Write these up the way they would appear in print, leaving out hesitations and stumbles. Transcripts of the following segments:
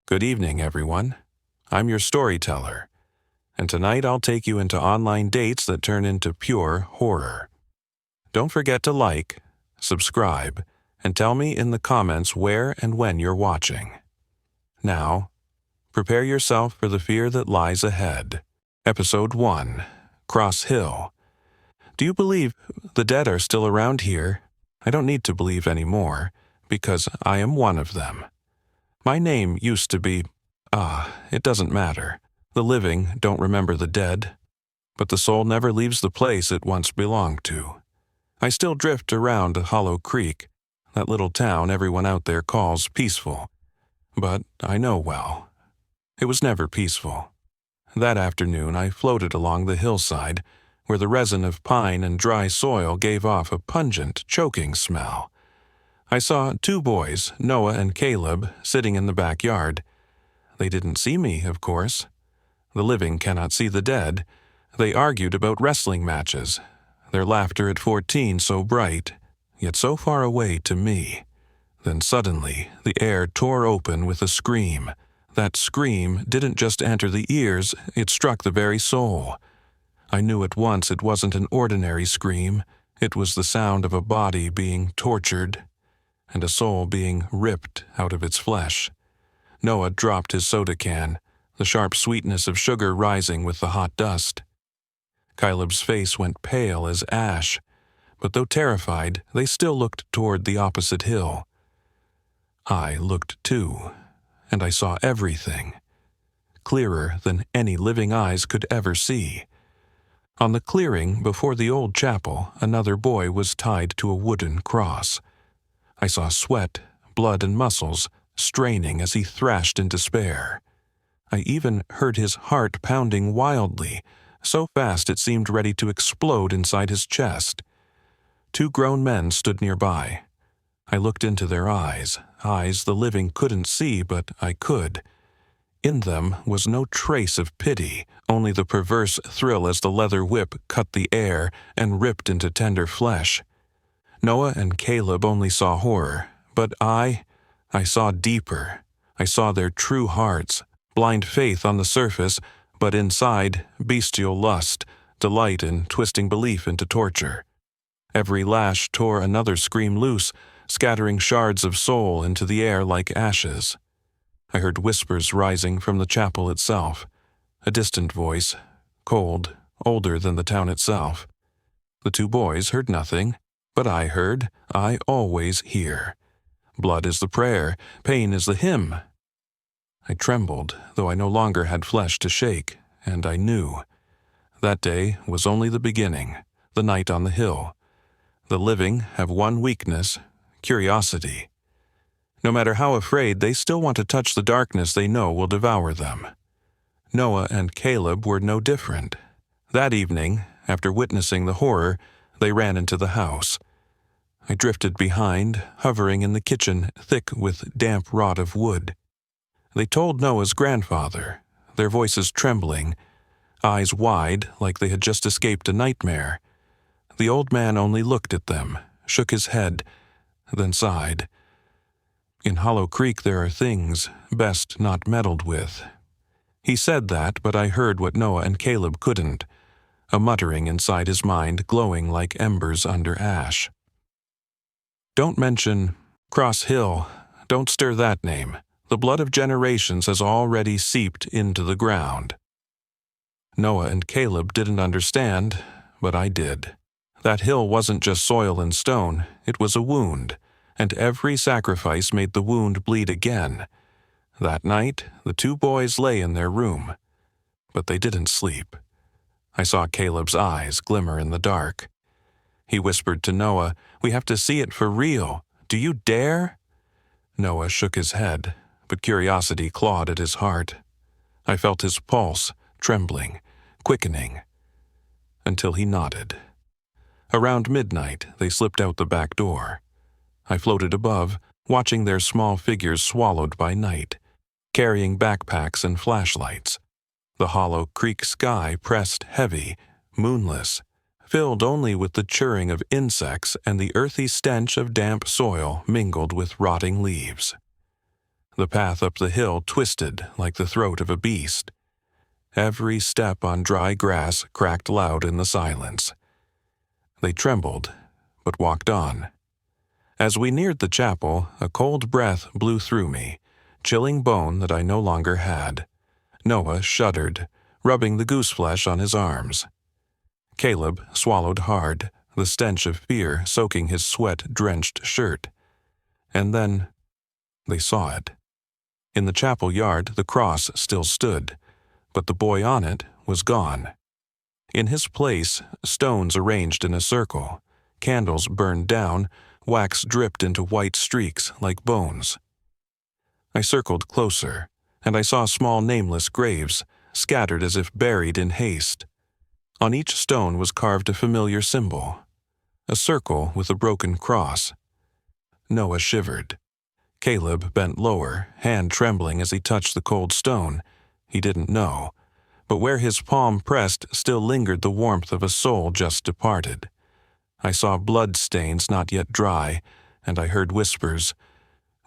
Good evening, everyone. I'm your storyteller, and tonight I'll take you into online dates that turn into pure horror. Don't forget to like, subscribe, and tell me in the comments where and when you're watching. Now, prepare yourself for the fear that lies ahead. Episode 1, Cross Hill. Do you believe the dead are still around here? I don't need to believe anymore, because I am one of them. My name used to be, it doesn't matter. The living don't remember the dead, but the soul never leaves the place it once belonged to. I still drift around Hollow Creek, that little town everyone out there calls peaceful. But I know well, it was never peaceful. That afternoon I floated along the hillside, where the resin of pine and dry soil gave off a pungent, choking smell. I saw 2 boys, Noah and Caleb, sitting in the backyard. They didn't see me, of course. The living cannot see the dead. They argued about wrestling matches, their laughter at 14 so bright, yet so far away to me. Then suddenly, the air tore open with a scream. That scream didn't just enter the ears, it struck the very soul. I knew at once it wasn't an ordinary scream. It was the sound of a body being tortured and a soul being ripped out of its flesh. Noah dropped his soda can, the sharp sweetness of sugar rising with the hot dust. Caleb's face went pale as ash, but though terrified, they still looked toward the opposite hill. I looked too, and I saw everything, clearer than any living eyes could ever see. On the clearing before the old chapel, another boy was tied to a wooden cross. I saw sweat, blood, and muscles straining as he thrashed in despair. I even heard his heart pounding wildly, so fast it seemed ready to explode inside his chest. 2 grown men stood nearby. I looked into their eyes the living couldn't see, but I could. In them was no trace of pity, only the perverse thrill as the leather whip cut the air and ripped into tender flesh. Noah and Caleb only saw horror, but I saw deeper. I saw their true hearts, blind faith on the surface, but inside, bestial lust, delight in twisting belief into torture. Every lash tore another scream loose, scattering shards of soul into the air like ashes. I heard whispers rising from the chapel itself, a distant voice, cold, older than the town itself. The 2 boys heard nothing, but I heard. I always hear. Blood is the prayer, pain is the hymn. I trembled, though I no longer had flesh to shake, and I knew. That day was only the beginning, the night on the hill. The living have one weakness, curiosity. No matter how afraid, they still want to touch the darkness they know will devour them. Noah and Caleb were no different. That evening, after witnessing the horror, they ran into the house. I drifted behind, hovering in the kitchen, thick with damp rot of wood. They told Noah's grandfather, their voices trembling, eyes wide like they had just escaped a nightmare. The old man only looked at them, shook his head, then sighed. In Hollow Creek there are things best not meddled with. He said that, but I heard what Noah and Caleb couldn't, a muttering inside his mind glowing like embers under ash. Don't mention Cross Hill. Don't stir that name. The blood of generations has already seeped into the ground. Noah and Caleb didn't understand, but I did. That hill wasn't just soil and stone, it was a wound, and every sacrifice made the wound bleed again. That night, the 2 boys lay in their room, but they didn't sleep. I saw Caleb's eyes glimmer in the dark. He whispered to Noah, "We have to see it for real. Do you dare?" Noah shook his head, but curiosity clawed at his heart. I felt his pulse, trembling, quickening, until he nodded. Around midnight, they slipped out the back door. I floated above, watching their small figures swallowed by night, carrying backpacks and flashlights. The Hollow Creek sky pressed heavy, moonless, filled only with the chirring of insects and the earthy stench of damp soil mingled with rotting leaves. The path up the hill twisted like the throat of a beast. Every step on dry grass cracked loud in the silence. They trembled, but walked on. As we neared the chapel, a cold breath blew through me, chilling bone that I no longer had. Noah shuddered, rubbing the goose flesh on his arms. Caleb swallowed hard, the stench of fear soaking his sweat-drenched shirt. And then they saw it. In the chapel yard, the cross still stood, but the boy on it was gone. In his place, stones arranged in a circle, candles burned down, wax dripped into white streaks like bones. I circled closer, and I saw small nameless graves, scattered as if buried in haste. On each stone was carved a familiar symbol, a circle with a broken cross. Noah shivered. Caleb bent lower, hand trembling as he touched the cold stone. He didn't know, but where his palm pressed still lingered the warmth of a soul just departed. I saw blood stains not yet dry, and I heard whispers.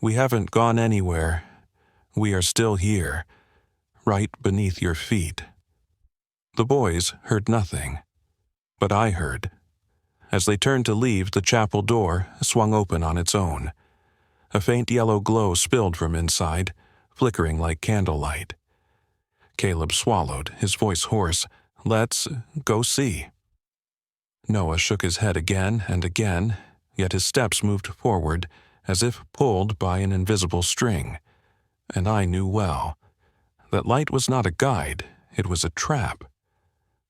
"We haven't gone anywhere. We are still here, right beneath your feet." The boys heard nothing, but I heard. As they turned to leave, the chapel door swung open on its own. A faint yellow glow spilled from inside, flickering like candlelight. Caleb swallowed, his voice hoarse. "Let's go see." Noah shook his head again and again, yet his steps moved forward, as if pulled by an invisible string. And I knew well. That light was not a guide, it was a trap.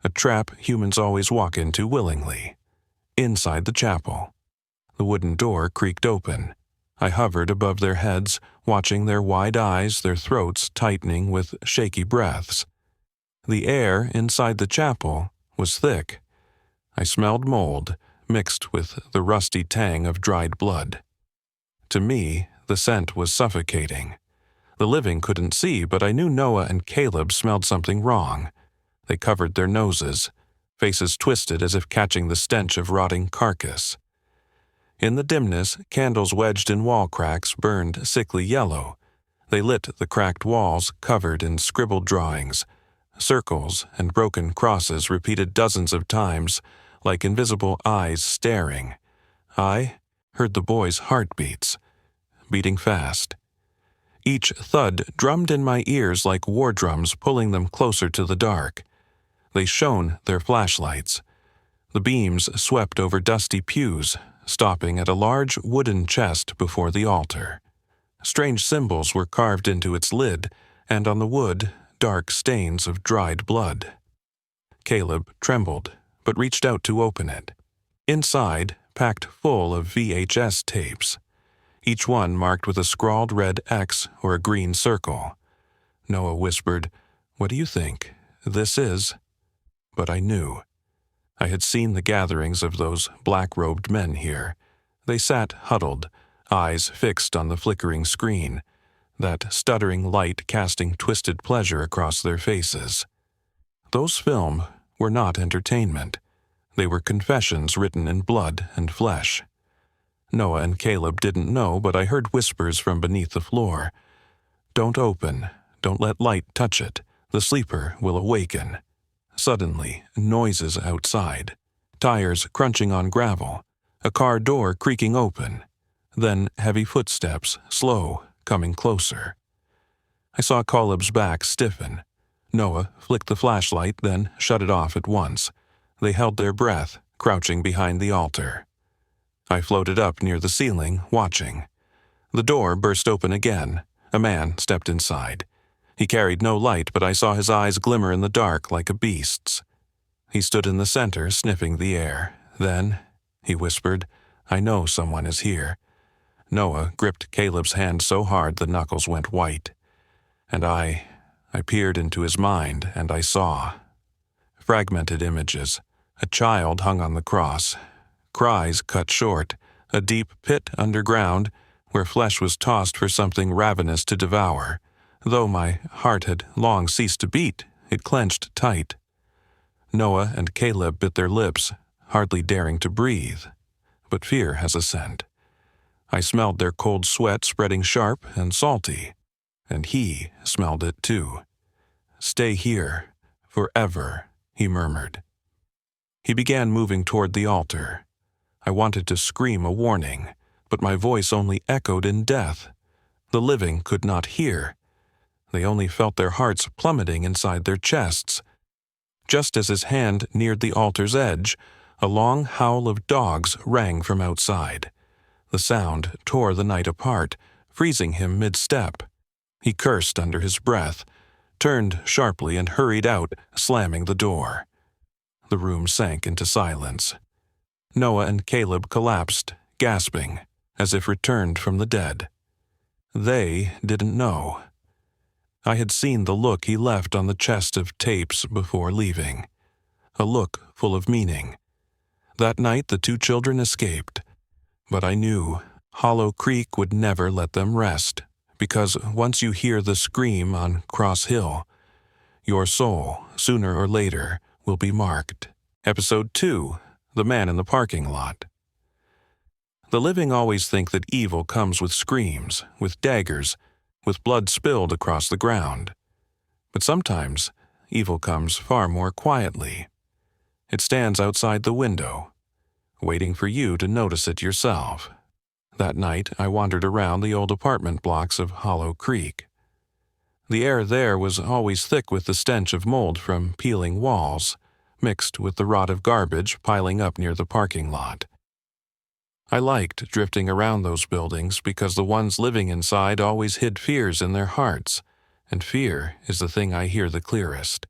A trap humans always walk into willingly. Inside the chapel. The wooden door creaked open. I hovered above their heads, watching their wide eyes, their throats tightening with shaky breaths. The air inside the chapel was thick. I smelled mold, mixed with the rusty tang of dried blood. To me, the scent was suffocating. The living couldn't see, but I knew Noah and Caleb smelled something wrong. They covered their noses, faces twisted as if catching the stench of rotting carcass. In the dimness, candles wedged in wall cracks burned sickly yellow. They lit the cracked walls covered in scribbled drawings. Circles and broken crosses repeated dozens of times, like invisible eyes staring. I heard the boys' heartbeats, beating fast. Each thud drummed in my ears like war drums, pulling them closer to the dark. They shone their flashlights. The beams swept over dusty pews, stopping at a large wooden chest before the altar. Strange symbols were carved into its lid, and on the wood, dark stains of dried blood. Caleb trembled, but reached out to open it. Inside, packed full of VHS tapes, each one marked with a scrawled red X or a green circle. Noah whispered, "What do you think? This is—" But I knew. I had seen the gatherings of those black-robed men here. They sat huddled, eyes fixed on the flickering screen, that stuttering light casting twisted pleasure across their faces. Those films were not entertainment. They were confessions written in blood and flesh. Noah and Caleb didn't know, but I heard whispers from beneath the floor. "Don't open. Don't let light touch it. The sleeper will awaken." Suddenly, noises outside. Tires crunching on gravel. A car door creaking open. Then heavy footsteps, slow, coming closer. I saw Caleb's back stiffen. Noah flicked the flashlight, then shut it off at once. They held their breath, crouching behind the altar. I floated up near the ceiling, watching. The door burst open again. A man stepped inside. He carried no light, but I saw his eyes glimmer in the dark like a beast's. He stood in the center, sniffing the air. Then, he whispered, "I know someone is here." Noah gripped Caleb's hand so hard the knuckles went white. And I peered into his mind, and I saw. Fragmented images. A child hung on the cross. Cries cut short. A deep pit underground, where flesh was tossed for something ravenous to devour. Though my heart had long ceased to beat, it clenched tight. Noah and Caleb bit their lips, hardly daring to breathe. But fear has a scent. I smelled their cold sweat spreading sharp and salty. and he smelled it too. "Stay here, forever," he murmured. He began moving toward the altar. I wanted to scream a warning, but my voice only echoed in death. The living could not hear. They only felt their hearts plummeting inside their chests. Just as his hand neared the altar's edge, a long howl of dogs rang from outside. The sound tore the night apart, freezing him mid-step. He cursed under his breath, turned sharply and hurried out, slamming the door. The room sank into silence. Noah and Caleb collapsed, gasping, as if returned from the dead. They didn't know. I had seen the look he left on the chest of tapes before leaving. A look full of meaning. That night the two children escaped, but I knew Hollow Creek would never let them rest, because once you hear the scream on Cross Hill, your soul, sooner or later, will be marked. Episode 2, The Man in the Parking Lot. The living always think that evil comes with screams, with daggers, with blood spilled across the ground. But sometimes evil comes far more quietly. It stands outside the window, waiting for you to notice it yourself. That night I wandered around the old apartment blocks of Hollow Creek. The air there was always thick with the stench of mold from peeling walls, mixed with the rot of garbage piling up near the parking lot. I liked drifting around those buildings because the ones living inside always hid fears in their hearts, and fear is the thing I hear the clearest.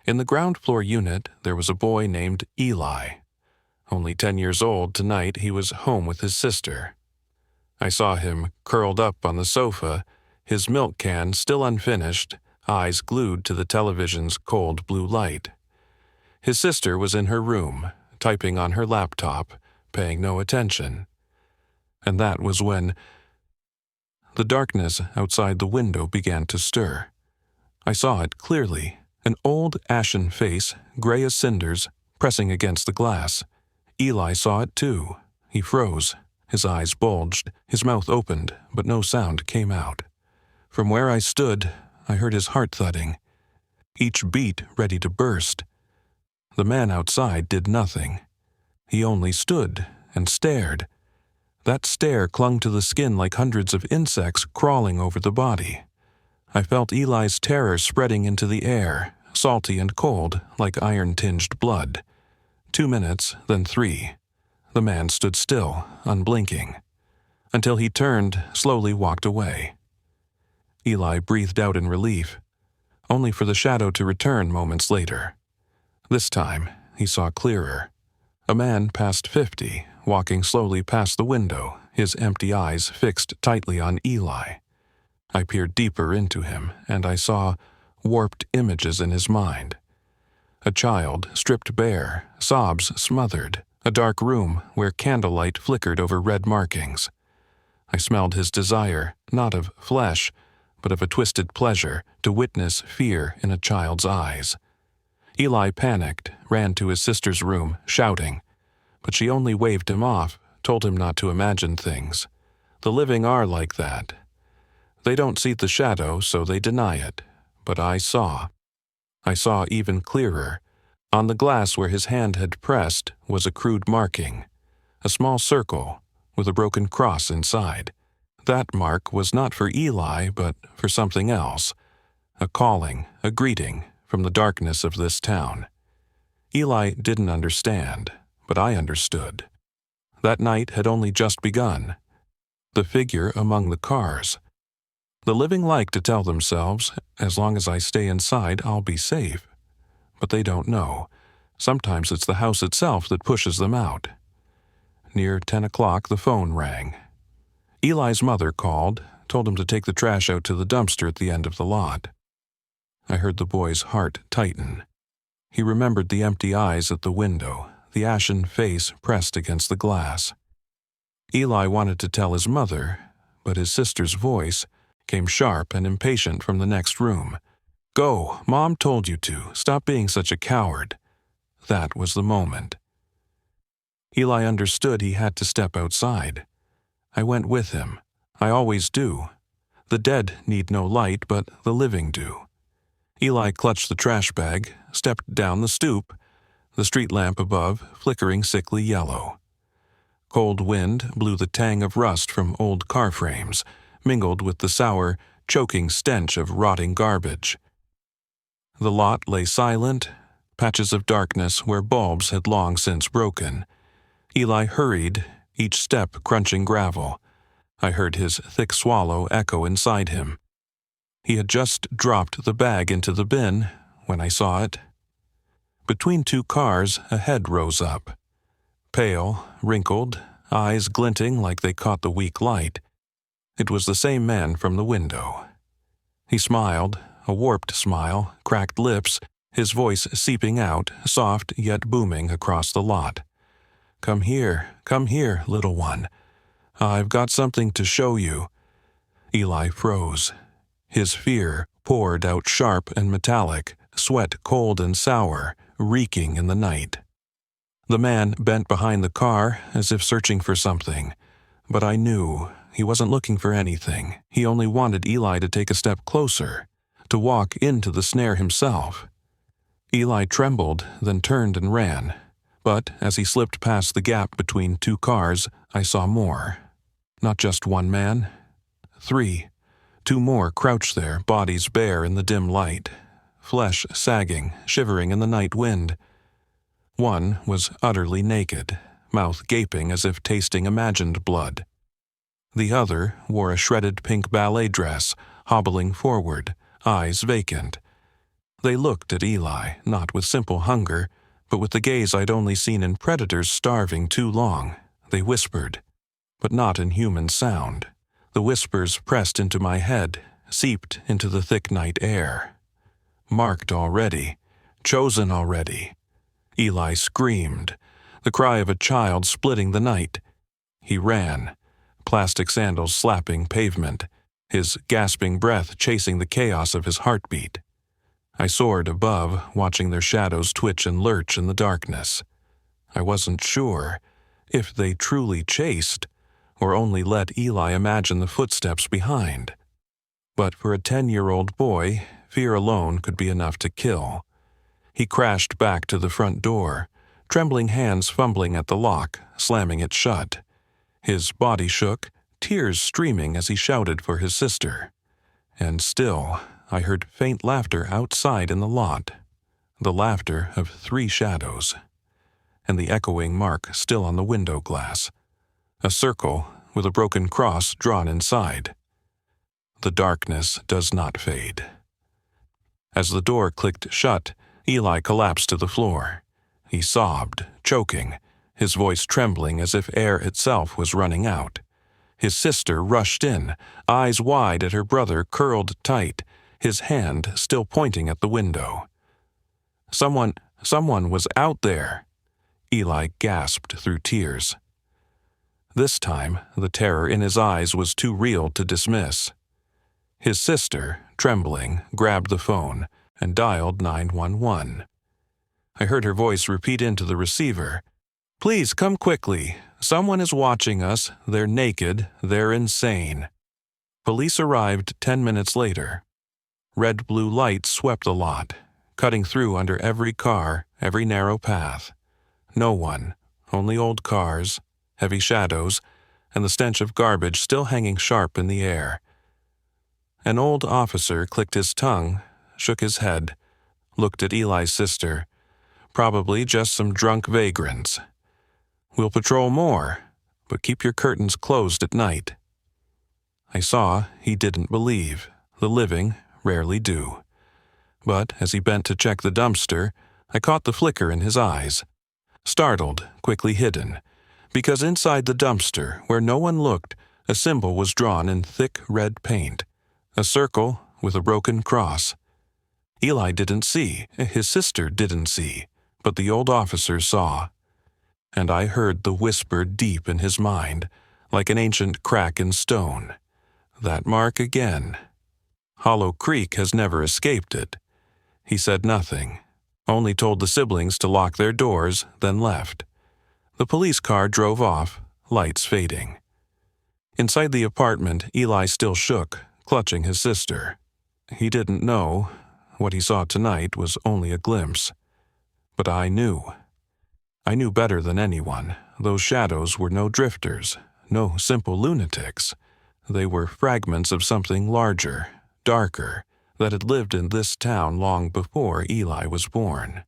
In the ground floor unit, there was a boy named Eli. Only 10 years old tonight, he was home with his sister. I saw him curled up on the sofa, his milk can still unfinished, eyes glued to the television's cold blue light. His sister was in her room, typing on her laptop, paying no attention. And that was when the darkness outside the window began to stir. I saw it clearly, an old ashen face, gray as cinders, pressing against the glass. Eli saw it too. He froze. His eyes bulged, his mouth opened, but no sound came out. From where I stood, I heard his heart thudding, each beat ready to burst. The man outside did nothing. He only stood and stared. That stare clung to the skin like hundreds of insects crawling over the body. I felt Eli's terror spreading into the air, salty and cold, like iron-tinged blood. 2 minutes, then 3. The man stood still, unblinking, until he turned, slowly walked away. Eli breathed out in relief, only for the shadow to return moments later. This time, he saw clearer. A man past 50, walking slowly past the window, his empty eyes fixed tightly on Eli. I peered deeper into him, and I saw warped images in his mind. A child stripped bare, sobs smothered, a dark room where candlelight flickered over red markings. I smelled his desire, not of flesh, but of a twisted pleasure to witness fear in a child's eyes. Eli panicked, ran to his sister's room, shouting, but she only waved him off, told him not to imagine things. The living are like that. They don't see the shadow, so they deny it. But I saw. I saw even clearer. On the glass where his hand had pressed was a crude marking, a small circle with a broken cross inside. That mark was not for Eli, but for something else, a calling, a greeting from the darkness of this town. Eli didn't understand, but I understood. That night had only just begun. The figure among the cars. The living like to tell themselves, as long as I stay inside, I'll be safe. But they don't know. Sometimes it's the house itself that pushes them out. Near 10 o'clock, the phone rang. Eli's mother called, told him to take the trash out to the dumpster at the end of the lot. I heard the boy's heart tighten. He remembered the empty eyes at the window, the ashen face pressed against the glass. Eli wanted to tell his mother, but his sister's voice came sharp and impatient from the next room. "Go, Mom told you to. Stop being such a coward." That was the moment. Eli understood he had to step outside. I went with him. I always do. The dead need no light, but the living do. Eli clutched the trash bag, stepped down the stoop, the street lamp above flickering sickly yellow. Cold wind blew the tang of rust from old car frames, mingled with the sour, choking stench of rotting garbage. The lot lay silent, patches of darkness where bulbs had long since broken. Eli hurried, each step crunching gravel. I heard his thick swallow echo inside him. He had just dropped the bag into the bin when I saw it. Between two cars, a head rose up. Pale, wrinkled, eyes glinting like they caught the weak light. It was the same man from the window. He smiled, a warped smile, cracked lips, his voice seeping out, soft yet booming across the lot. Come here, little one. I've got something to show you." Eli froze. His fear poured out sharp and metallic, sweat cold and sour, reeking in the night. The man bent behind the car as if searching for something, but I knew he wasn't looking for anything. He only wanted Eli to take a step closer, to walk into the snare himself. Eli trembled, then turned and ran. But as he slipped past the gap between two cars, I saw more. Not just one man. 3. 2 more crouched there, bodies bare in the dim light, flesh sagging, shivering in the night wind. One was utterly naked, mouth gaping as if tasting imagined blood. The other wore a shredded pink ballet dress, hobbling forward, eyes vacant. They looked at Eli, not with simple hunger, but with the gaze I'd only seen in predators starving too long. They whispered, but not in human sound. The whispers pressed into my head, seeped into the thick night air. Marked already, chosen already. Eli screamed, the cry of a child splitting the night. He ran, plastic sandals slapping pavement, his gasping breath chasing the chaos of his heartbeat. I soared above, watching their shadows twitch and lurch in the darkness. I wasn't sure if they truly chased, or only let Eli imagine the footsteps behind. But for a 10-year-old boy, fear alone could be enough to kill. He crashed back to the front door, trembling hands fumbling at the lock, slamming it shut. His body shook, tears streaming as he shouted for his sister. And still, I heard faint laughter outside in the lot, the laughter of 3 shadows, and the echoing mark still on the window glass, a circle with a broken cross drawn inside. The darkness does not fade. As the door clicked shut, Eli collapsed to the floor. He sobbed, choking, his voice trembling as if air itself was running out. His sister rushed in, eyes wide at her brother curled tight, his hand still pointing at the window. Someone was out there," Eli gasped through tears. This time, the terror in his eyes was too real to dismiss. His sister, trembling, grabbed the phone and dialed 911. I heard her voice repeat into the receiver, "Please come quickly. Someone is watching us. They're naked. They're insane." Police arrived 10 minutes later. Red-blue lights swept the lot, cutting through under every car, every narrow path. No one, only old cars, heavy shadows, and the stench of garbage still hanging sharp in the air. An old officer clicked his tongue, shook his head, looked at Eli's sister. Probably just some drunk vagrants. "We'll patrol more, but keep your curtains closed at night." I saw he didn't believe. The living rarely do. But as he bent to check the dumpster, I caught the flicker in his eyes. Startled, quickly hidden, because inside the dumpster, where no one looked, a symbol was drawn in thick red paint. A circle with a broken cross. Eli didn't see, his sister didn't see, but the old officer saw. And I heard the whisper deep in his mind, like an ancient crack in stone. That mark again. Hollow Creek has never escaped it. He said nothing, only told the siblings to lock their doors, then left. The police car drove off, lights fading. Inside the apartment, Eli still shook, clutching his sister. He didn't know. What he saw tonight was only a glimpse. But I knew. I knew better than anyone. Those shadows were no drifters, no simple lunatics. They were fragments of something larger, darker, that had lived in this town long before Eli was born.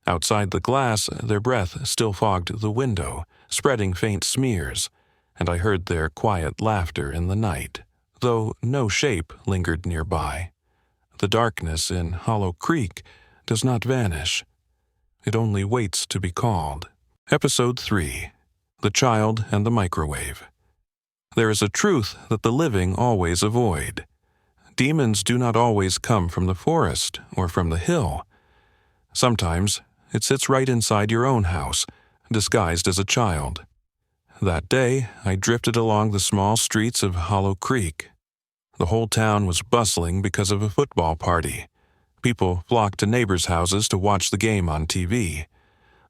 Outside the glass, their breath still fogged the window, spreading faint smears, and I heard their quiet laughter in the night, though no shape lingered nearby. The darkness in Hollow Creek does not vanish. It only waits to be called. Episode 3. The Child and the Microwave. There is a truth that the living always avoid. Demons do not always come from the forest or from the hill. Sometimes it sits right inside your own house, disguised as a child. That day, I drifted along the small streets of Hollow Creek. The whole town was bustling because of a football party. People flocked to neighbors' houses to watch the game on TV.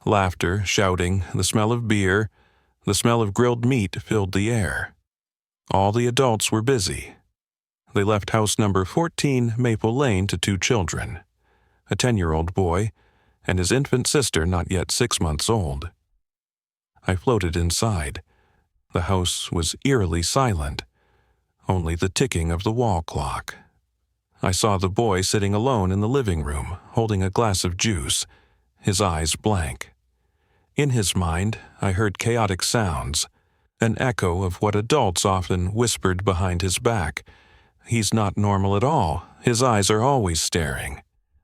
Laughter, shouting, the smell of beer, the smell of grilled meat filled the air. All the adults were busy. They left house number 14 Maple Lane to 2 children, a 10-year-old boy and his infant sister not yet 6 months old. I floated inside. The house was eerily silent, only the ticking of the wall clock. I saw the boy sitting alone in the living room, holding a glass of juice, his eyes blank. In his mind, I heard chaotic sounds, an echo of what adults often whispered behind his back. He's not normal at all. His eyes are always staring.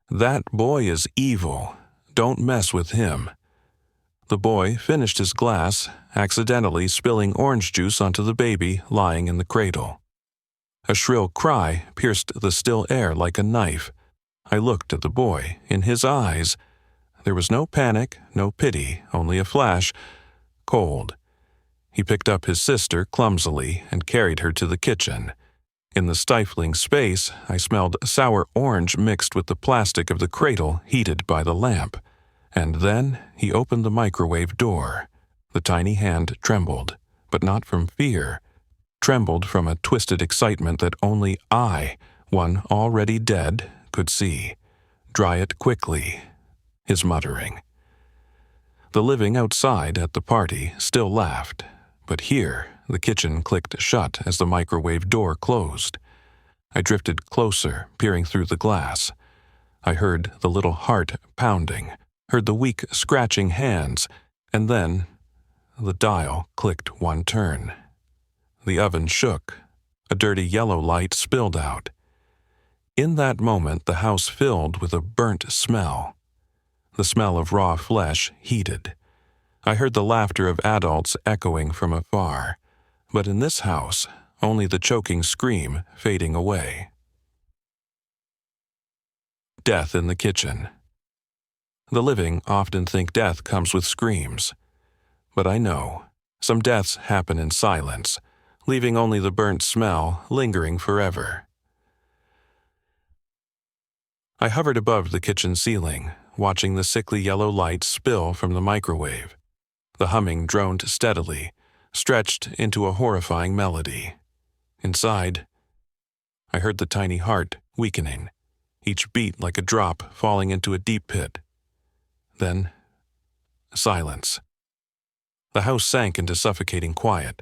That boy is evil. Don't mess with him. The boy finished his glass, accidentally spilling orange juice onto the baby lying in the cradle. A shrill cry pierced the still air like a knife. I looked at the boy. In his eyes, there was no panic, no pity, only a flash, cold. He picked up his sister clumsily and carried her to the kitchen. In the stifling space, I smelled sour orange mixed with the plastic of the cradle heated by the lamp. And then he opened the microwave door. The tiny hand trembled, but not from fear. Trembled from a twisted excitement that only I, one already dead, could see. Dry it quickly, his muttering. The living outside at the party still laughed, but here the kitchen clicked shut as the microwave door closed. I drifted closer, peering through the glass. I heard the little heart pounding, heard the weak scratching hands, and then the dial clicked one turn. The oven shook. A dirty yellow light spilled out. In that moment, the house filled with a burnt smell. The smell of raw flesh heated. I heard the laughter of adults echoing from afar, but in this house, only the choking scream fading away. Death in the kitchen. The living often think death comes with screams. But I know, some deaths happen in silence, leaving only the burnt smell lingering forever. I hovered above the kitchen ceiling, watching the sickly yellow light spill from the microwave. The humming droned steadily, stretched into a horrifying melody. Inside, I heard the tiny heart weakening, each beat like a drop falling into a deep pit. Then, silence. The house sank into suffocating quiet.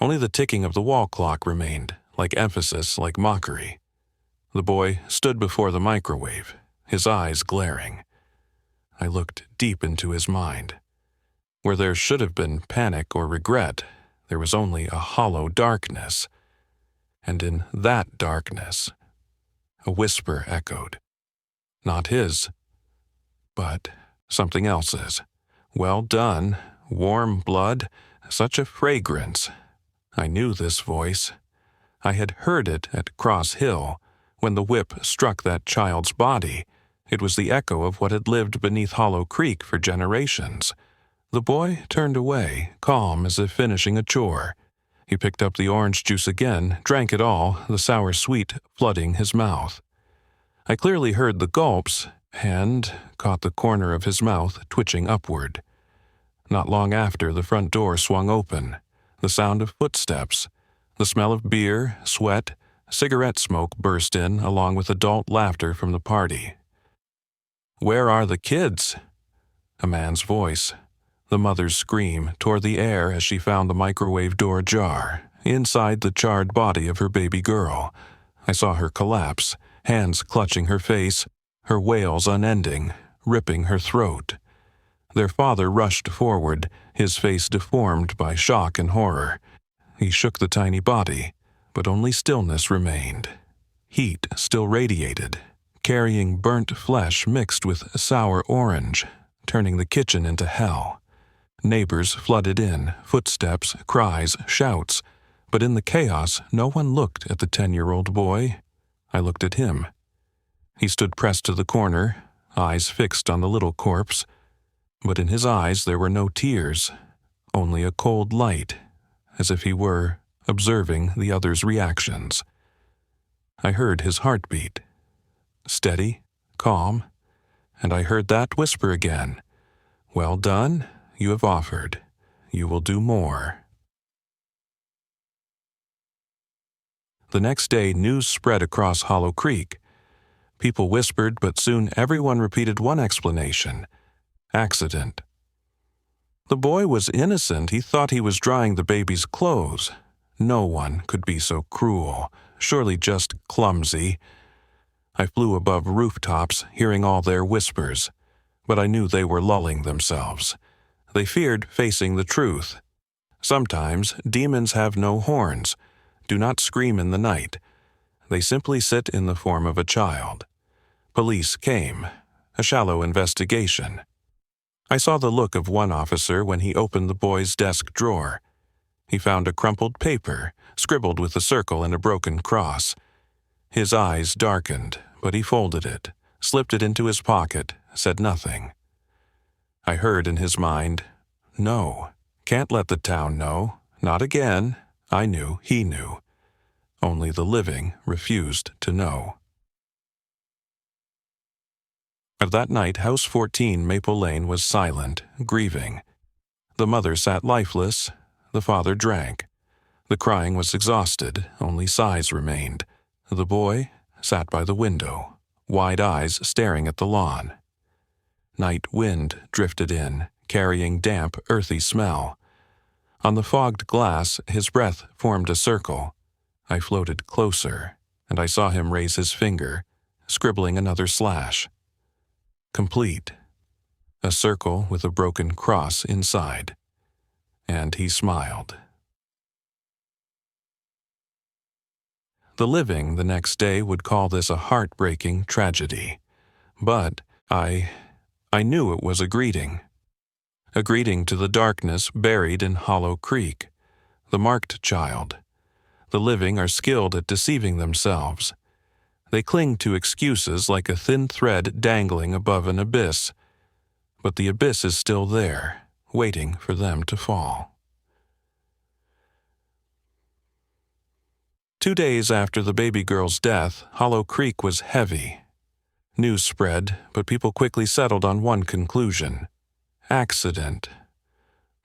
Only the ticking of the wall clock remained, like emphasis, like mockery. The boy stood before the microwave, his eyes glaring. I looked deep into his mind. Where there should have been panic or regret, there was only a hollow darkness. And in that darkness, a whisper echoed. Not his, but something else's. Well done, warm blood, such a fragrance. I knew this voice. I had heard it at Cross Hill, when the whip struck that child's body. It was the echo of what had lived beneath Hollow Creek for generations. The boy turned away, calm as if finishing a chore. He picked up the orange juice again, drank it all, the sour sweet flooding his mouth. I clearly heard the gulps, and caught the corner of his mouth twitching upward. Not long after, the front door swung open. The sound of footsteps, the smell of beer, sweat, Cigarette smoke burst in along with adult laughter from the party. "Where are the kids?" A man's voice. The mother's scream tore the air as she found the microwave door ajar, inside the charred body of her baby girl. I saw her collapse, hands clutching her face, her wails unending, ripping her throat. Their father rushed forward, his face deformed by shock and horror. He shook the tiny body, but only stillness remained. Heat still radiated, carrying burnt flesh mixed with sour orange, turning the kitchen into hell. Neighbors flooded in, footsteps, cries, shouts, but in the chaos no one looked at the 10-year-old boy. I looked at him. He stood pressed to the corner, eyes fixed on the little corpse, but in his eyes there were no tears, only a cold light, as if he were observing the other's reactions. I heard his heartbeat, steady, calm, and I heard that whisper again, "Well done, you have offered. You will do more." The next day, news spread across Hollow Creek. People whispered, but soon everyone repeated one explanation: accident. The boy was innocent. He thought he was drying the baby's clothes. No one could be so cruel, surely just clumsy. I flew above rooftops, hearing all their whispers, but I knew they were lulling themselves. They feared facing the truth. Sometimes demons have no horns, do not scream in the night. They simply sit in the form of a child. Police came. A shallow investigation. I saw the look of one officer when he opened the boy's desk drawer. He found a crumpled paper, scribbled with a circle and a broken cross. His eyes darkened, but he folded it, slipped it into his pocket, said nothing. I heard in his mind, "No, can't let the town know, not again." I knew, he knew. Only the living refused to know. At that night, House 14, Maple Lane, was silent, grieving. The mother sat lifeless, the father drank. The crying was exhausted, only sighs remained. The boy sat by the window, wide eyes staring at the lawn. Night wind drifted in, carrying damp, earthy smell. On the fogged glass, his breath formed a circle. I floated closer, and I saw him raise his finger, scribbling another slash. Complete. A circle with a broken cross inside. And he smiled. The living the next day would call this a heartbreaking tragedy. But I knew it was a greeting. A greeting to the darkness buried in Hollow Creek. The marked child. The living are skilled at deceiving themselves. They cling to excuses like a thin thread dangling above an abyss. But the abyss is still there, waiting for them to fall. 2 days after the baby girl's death, Hollow Creek was heavy. News spread, but people quickly settled on one conclusion: accident.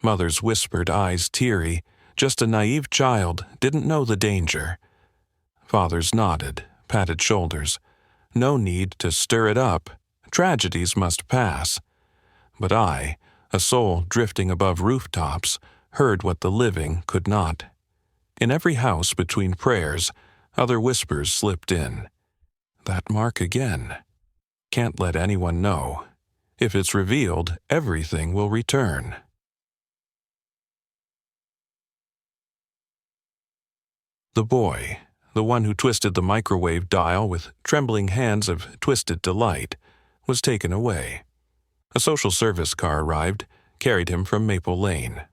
Mothers whispered, eyes teary, just a naive child, didn't know the danger. Fathers nodded, patted shoulders. No need to stir it up. Tragedies must pass. But I, a soul drifting above rooftops, heard what the living could not. In every house between prayers, other whispers slipped in. That mark again. Can't let anyone know. If it's revealed, everything will return. The boy, the one who twisted the microwave dial with trembling hands of twisted delight, was taken away. A social service car arrived, carried him from Maple Lane.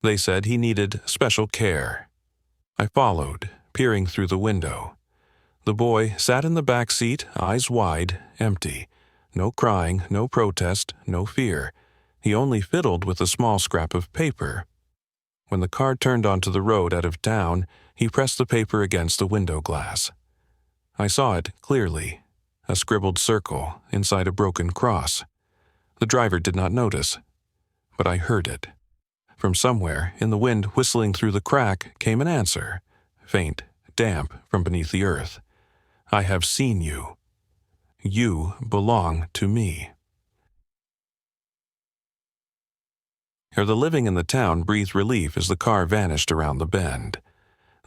They said he needed special care. I followed, peering through the window. The boy sat in the back seat, eyes wide, empty. No crying, no protest, no fear. He only fiddled with a small scrap of paper. When the car turned onto the road out of town, he pressed the paper against the window glass. I saw it clearly, a scribbled circle inside a broken cross. The driver did not notice, but I heard it. From somewhere, in the wind whistling through the crack, came an answer, faint, damp from beneath the earth. I have seen you. You belong to me. Ere the living in the town breathed relief as the car vanished around the bend.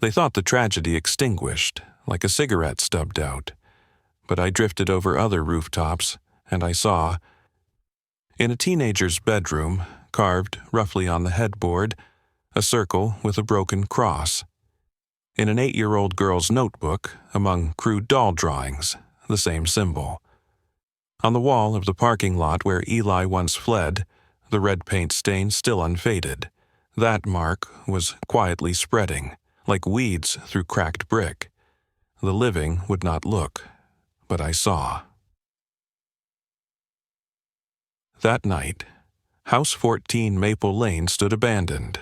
They thought the tragedy extinguished, like a cigarette stubbed out. But I drifted over other rooftops, and I saw, in a teenager's bedroom, carved roughly on the headboard, a circle with a broken cross. In an 8-year-old girl's notebook, among crude doll drawings, the same symbol. On the wall of the parking lot where Eli once fled, the red paint stain still unfaded. That mark was quietly spreading, like weeds through cracked brick. The living would not look, but I saw. That night, House 14 Maple Lane stood abandoned.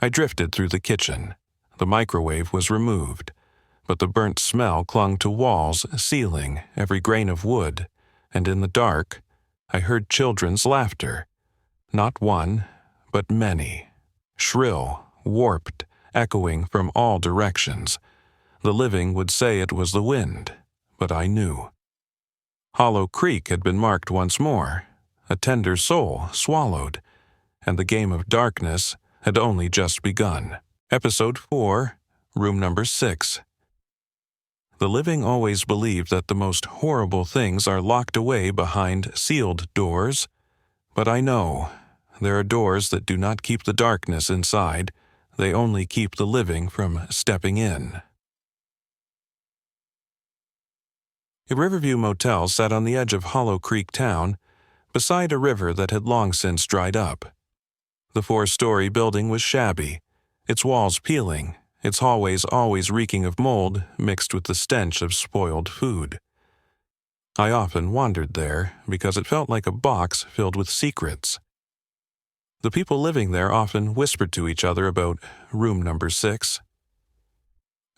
I drifted through the kitchen. The microwave was removed, but the burnt smell clung to walls, ceiling, every grain of wood, and in the dark, I heard children's laughter. Not one, but many. Shrill, warped, echoing from all directions. The living would say it was the wind, but I knew. Hollow Creek had been marked once more, a tender soul swallowed, and the game of darkness had only just begun. Episode 4, Room Number 6. The living always believed that the most horrible things are locked away behind sealed doors, but I know there are doors that do not keep the darkness inside, they only keep the living from stepping in. A Riverview motel sat on the edge of Hollow Creek Town, beside a river that had long since dried up. The 4-story building was shabby, its walls peeling, its hallways always reeking of mold mixed with the stench of spoiled food. I often wandered there because it felt like a box filled with secrets. The people living there often whispered to each other about Room Number 6.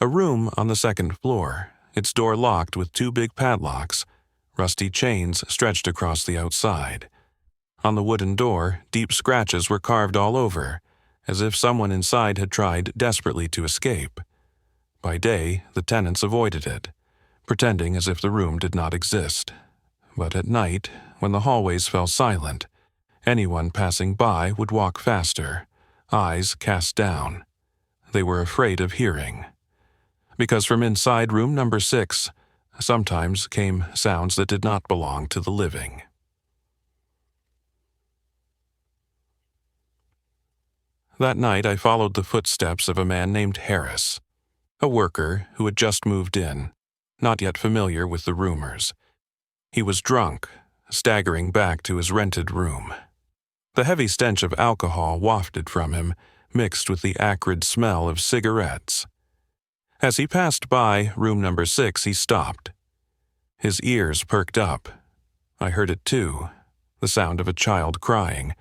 A room on the 2nd floor, its door locked with 2 big padlocks, rusty chains stretched across the outside. On the wooden door, deep scratches were carved all over, as if someone inside had tried desperately to escape. By day, the tenants avoided it, pretending as if the room did not exist. But at night, when the hallways fell silent, anyone passing by would walk faster, eyes cast down. They were afraid of hearing. Because from inside Room Number 6, sometimes came sounds that did not belong to the living. That night I followed the footsteps of a man named Harris, a worker who had just moved in, not yet familiar with the rumors. He was drunk, staggering back to his rented room. The heavy stench of alcohol wafted from him, mixed with the acrid smell of cigarettes. As he passed by Room Number 6, he stopped. His ears perked up. I heard it too, the sound of a child crying,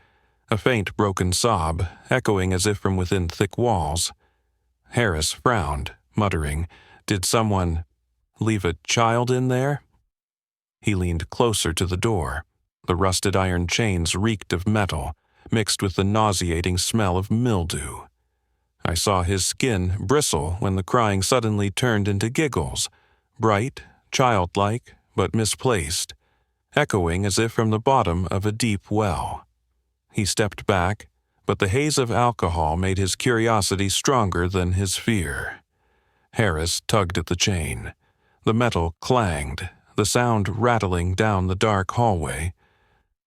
a faint broken sob echoing as if from within thick walls. Harris frowned, muttering, "Did someone leave a child in there?" He leaned closer to the door. The rusted iron chains reeked of metal, mixed with the nauseating smell of mildew. I saw his skin bristle when the crying suddenly turned into giggles, bright, childlike, but misplaced, echoing as if from the bottom of a deep well. He stepped back, but the haze of alcohol made his curiosity stronger than his fear. Harris tugged at the chain. The metal clanged, the sound rattling down the dark hallway.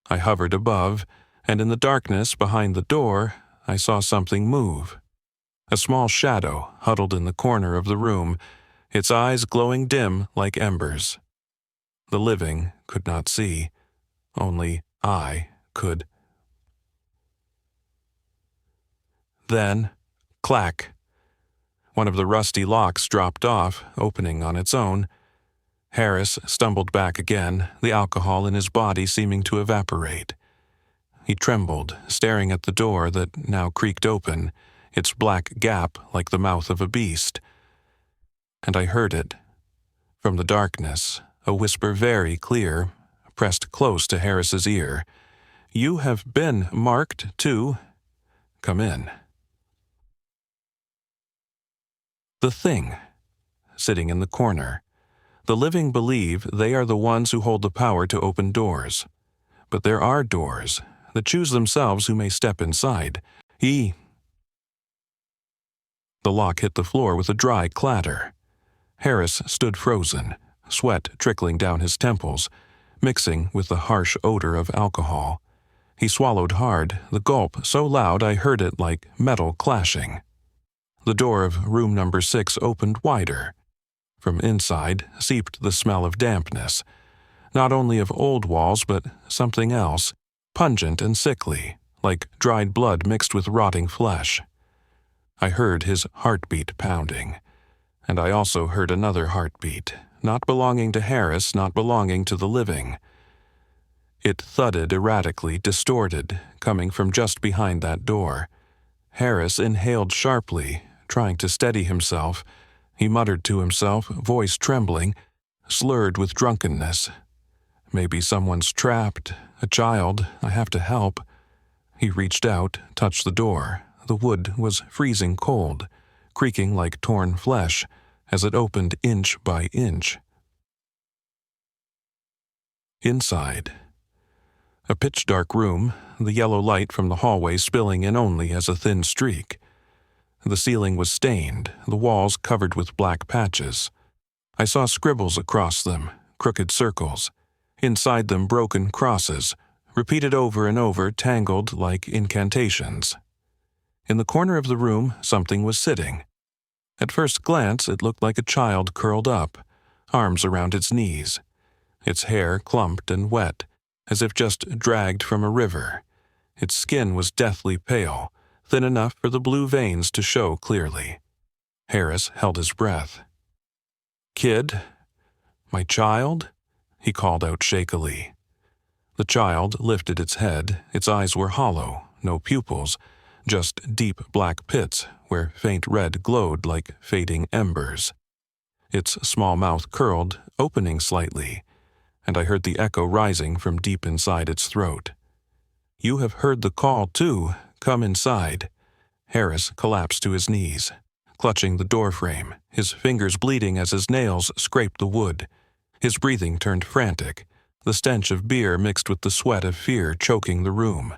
I hovered above, and in the darkness behind the door, I saw something move. A small shadow huddled in the corner of the room, its eyes glowing dim like embers. The living could not see. Only I could. Then, clack. One of the rusty locks dropped off, opening on its own. Harris stumbled back again, the alcohol in his body seeming to evaporate. He trembled, staring at the door that now creaked open, its black gap like the mouth of a beast. And I heard it. From the darkness, a whisper very clear, pressed close to Harris's ear. "You have been marked, too. Come in." The thing. sitting in the corner. The living believe they are the ones who hold the power to open doors. But there are doors that choose themselves who may step inside. The lock hit the floor with a dry clatter. Harris stood frozen, sweat trickling down his temples, mixing with the harsh odor of alcohol. He swallowed hard, the gulp so loud I heard it like metal clashing. The door of room number 6 opened wider. From inside seeped the smell of dampness, not only of old walls but something else, pungent and sickly, like dried blood mixed with rotting flesh. I heard his heartbeat pounding, and I also heard another heartbeat, not belonging to Harris, not belonging to the living. It thudded erratically, distorted, coming from just behind that door. Harris inhaled sharply, trying to steady himself. He muttered to himself, voice trembling, slurred with drunkenness. Maybe someone's trapped, a child, I have to help. He reached out, touched the door. The wood was freezing cold, creaking like torn flesh as it opened inch by inch. Inside. A pitch-dark room, the yellow light from the hallway spilling in only as a thin streak. The ceiling was stained, the walls covered with black patches. I saw scribbles across them, crooked circles. Inside them broken crosses, repeated over and over, tangled like incantations. In the corner of the room, something was sitting. At first glance, it looked like a child curled up, arms around its knees. Its hair clumped and wet, as if just dragged from a river. Its skin was deathly pale, thin enough for the blue veins to show clearly. Harris held his breath. "Kid? My child?" he called out shakily. The child lifted its head. Its eyes were hollow, no pupils, just deep black pits where faint red glowed like fading embers. Its small mouth curled, opening slightly, and I heard the echo rising from deep inside its throat. "You have heard the call, too. Come inside." Harris collapsed to his knees, clutching the doorframe, his fingers bleeding as his nails scraped the wood. His breathing turned frantic, the stench of beer mixed with the sweat of fear choking the room.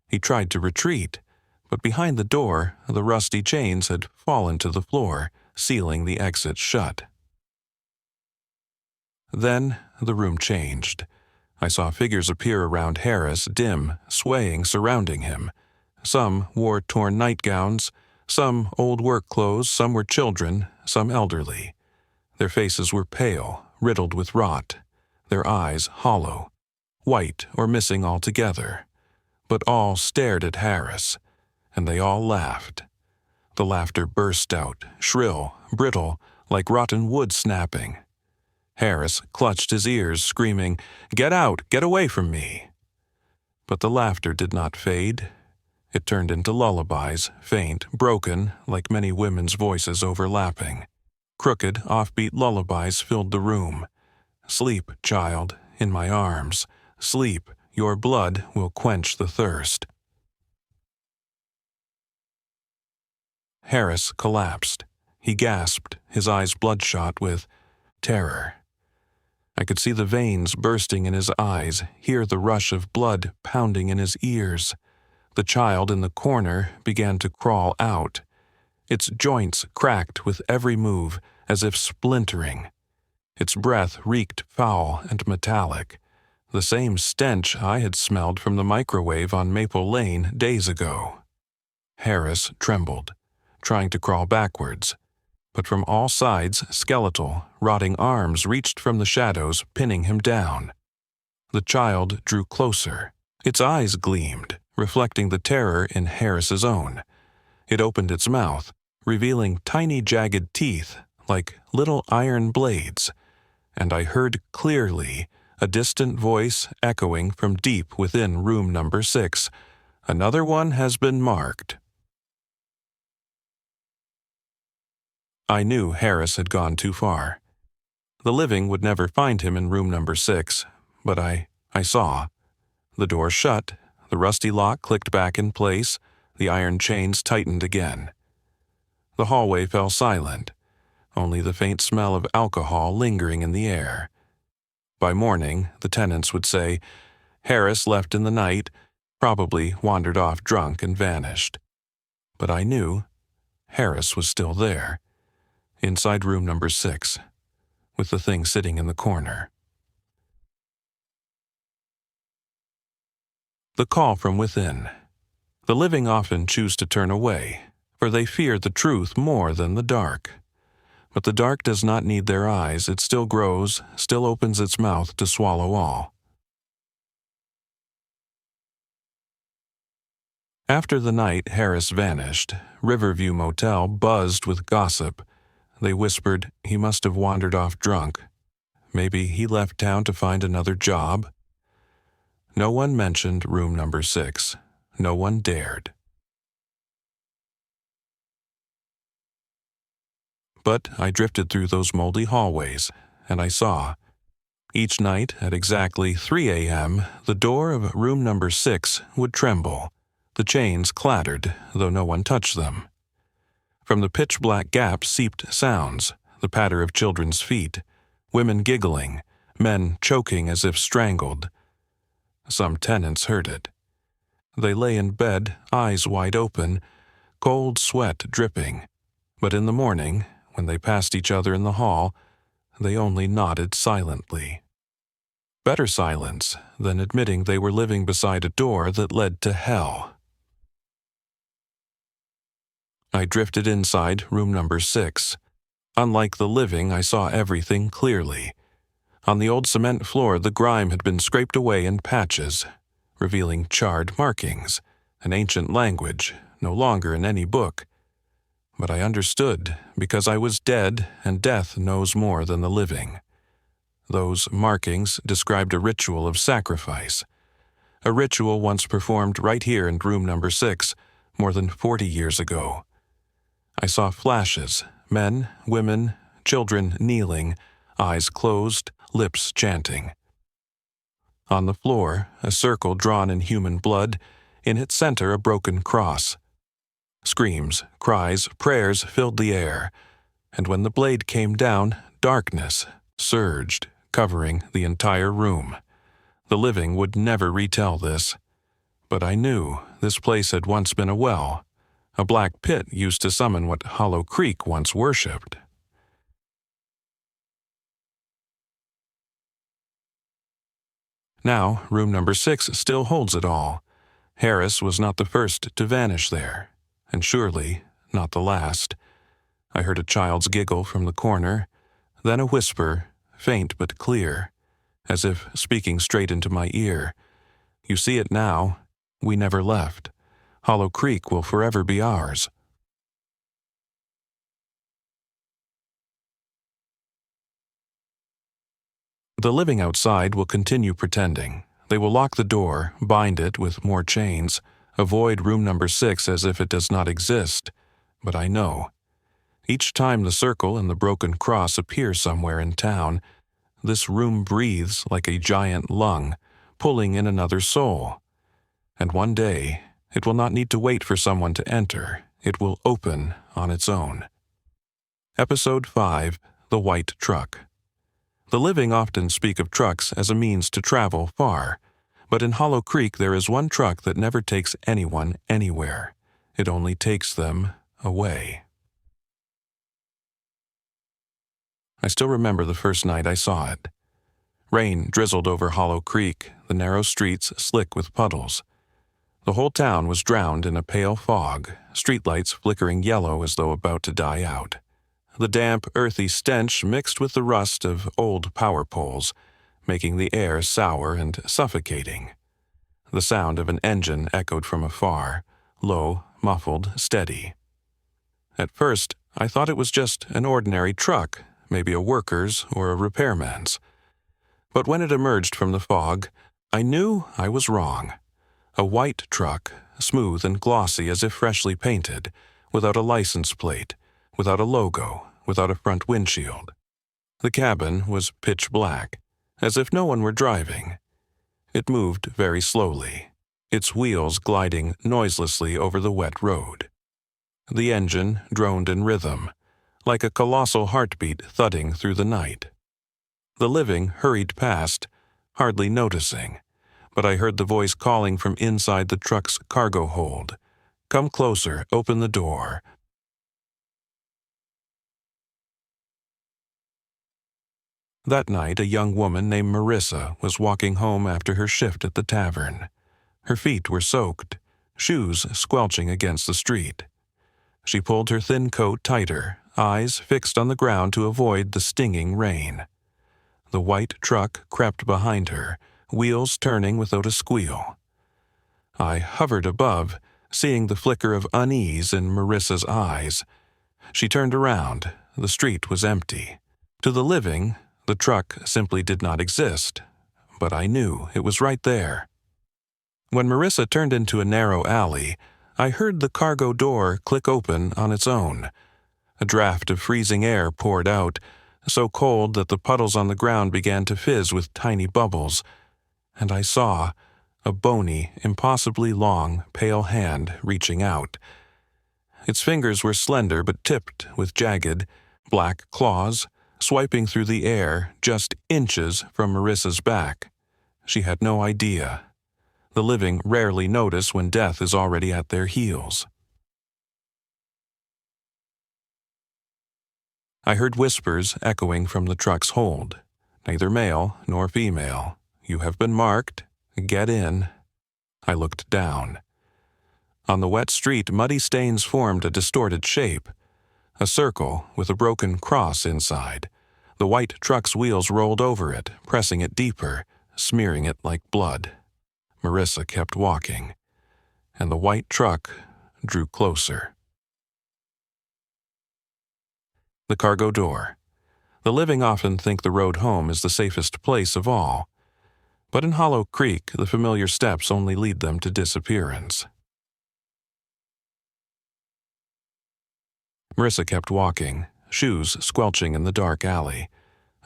He tried to retreat, but behind the door, the rusty chains had fallen to the floor, sealing the exit shut. Then the room changed. I saw figures appear around Harris, dim, swaying, surrounding him. Some wore torn nightgowns, some old work clothes, some were children, some elderly. Their faces were pale, riddled with rot, their eyes hollow, white or missing altogether. But all stared at Harris, and they all laughed. The laughter burst out, shrill, brittle, like rotten wood snapping. Harris clutched his ears, screaming, "Get out! Get away from me!" But the laughter did not fade. It turned into lullabies, faint, broken, like many women's voices overlapping. Crooked, offbeat lullabies filled the room. "Sleep, child, in my arms. Sleep, your blood will quench the thirst." Harris collapsed. He gasped, his eyes bloodshot with terror. I could see the veins bursting in his eyes, hear the rush of blood pounding in his ears. The child in the corner began to crawl out. Its joints cracked with every move, as if splintering. Its breath reeked foul and metallic, the same stench I had smelled from the microwave on Maple Lane days ago. Harris trembled, trying to crawl backwards, but from all sides, skeletal, rotting arms reached from the shadows, pinning him down. The child drew closer. Its eyes gleamed, reflecting the terror in Harris's own. It opened its mouth, revealing tiny jagged teeth like little iron blades, and I heard clearly a distant voice echoing from deep within room number 6. "Another one has been marked." I knew Harris had gone too far. The living would never find him in room number 6, but I saw. The door shut, the rusty lock clicked back in place, the iron chains tightened again. The hallway fell silent. only the faint smell of alcohol lingering in the air. By morning, the tenants would say, "Harris left in the night, probably wandered off drunk and vanished." But I knew Harris was still there, inside room number 6, with the thing sitting in the corner. The call from within. The living often choose to turn away, for they fear the truth more than the dark. But the dark does not need their eyes. It still grows, still opens its mouth to swallow all. After the night Harris vanished, Riverview Motel buzzed with gossip. They whispered he must have wandered off drunk. Maybe he left town to find another job. No one mentioned room number 6. No one dared. But I drifted through those moldy hallways, and I saw. Each night at exactly 3 a.m., the door of room number 6 would tremble. The chains clattered, though no one touched them. From the pitch-black gap seeped sounds, the patter of children's feet, women giggling, men choking as if strangled. Some tenants heard it. They lay in bed, eyes wide open, cold sweat dripping. But in the morning, when they passed each other in the hall, they only nodded silently. Better silence than admitting they were living beside a door that led to hell. I drifted inside room number 6. Unlike the living, I saw everything clearly. On the old cement floor, the grime had been scraped away in patches, revealing charred markings, an ancient language, no longer in any book. But I understood, because I was dead, and death knows more than the living. Those markings described a ritual of sacrifice, a ritual once performed right here in room number 6, more than 40 years ago. I saw flashes, men, women, children kneeling, eyes closed, lips chanting. On the floor, a circle drawn in human blood, in its center a broken cross. Screams, cries, prayers filled the air, and when the blade came down, darkness surged, covering the entire room. The living would never retell this, but I knew this place had once been a well, a black pit used to summon what Hollow Creek once worshipped. Now, room number 6 still holds it all. Harris was not the first to vanish there, and surely not the last. I heard a child's giggle from the corner, then a whisper, faint but clear, as if speaking straight into my ear. "You see it now. We never left. Hollow Creek will forever be ours." The living outside will continue pretending. They will lock the door, bind it with more chains, avoid room number 6 as if it does not exist. But I know. Each time the circle and the broken cross appear somewhere in town, this room breathes like a giant lung, pulling in another soul. And one day, it will not need to wait for someone to enter. It will open on its own. Episode 5, The White Truck. The living often speak of trucks as a means to travel far, but in Hollow Creek there is one truck that never takes anyone anywhere. It only takes them away. I still remember the first night I saw it. Rain drizzled over Hollow Creek, the narrow streets slick with puddles. The whole town was drowned in a pale fog, streetlights flickering yellow as though about to die out. The damp, earthy stench mixed with the rust of old power poles, making the air sour and suffocating. The sound of an engine echoed from afar, low, muffled, steady. At first, I thought it was just an ordinary truck, maybe a worker's or a repairman's. But when it emerged from the fog, I knew I was wrong. A white truck, smooth and glossy as if freshly painted, without a license plate, without a logo, without a front windshield. The cabin was pitch black, as if no one were driving. It moved very slowly, its wheels gliding noiselessly over the wet road. The engine droned in rhythm, like a colossal heartbeat thudding through the night. The living hurried past, hardly noticing, but I heard the voice calling from inside the truck's cargo hold. "Come closer, open the door." That night, a young woman named Marissa was walking home after her shift at the tavern. Her feet were soaked, shoes squelching against the street. She pulled her thin coat tighter, eyes fixed on the ground to avoid the stinging rain. The white truck crept behind her, wheels turning without a squeal. I hovered above, seeing the flicker of unease in Marissa's eyes. She turned around. The street was empty. To the living, the truck simply did not exist, but I knew it was right there. When Marissa turned into a narrow alley, I heard the cargo door click open on its own. A draft of freezing air poured out, so cold that the puddles on the ground began to fizz with tiny bubbles, and I saw a bony, impossibly long, pale hand reaching out. Its fingers were slender but tipped with jagged, black claws, swiping through the air just inches from Marissa's back. She had no idea. The living rarely notice when death is already at their heels. I heard whispers echoing from the truck's hold. "Neither male nor female. You have been marked. Get in." I looked down. On the wet street, muddy stains formed a distorted shape. A circle with a broken cross inside. The white truck's wheels rolled over it, pressing it deeper, smearing it like blood. Marissa kept walking, and the white truck drew closer. The cargo door. The living often think the road home is the safest place of all, but in Hollow Creek, the familiar steps only lead them to disappearance. Marissa kept walking, shoes squelching in the dark alley.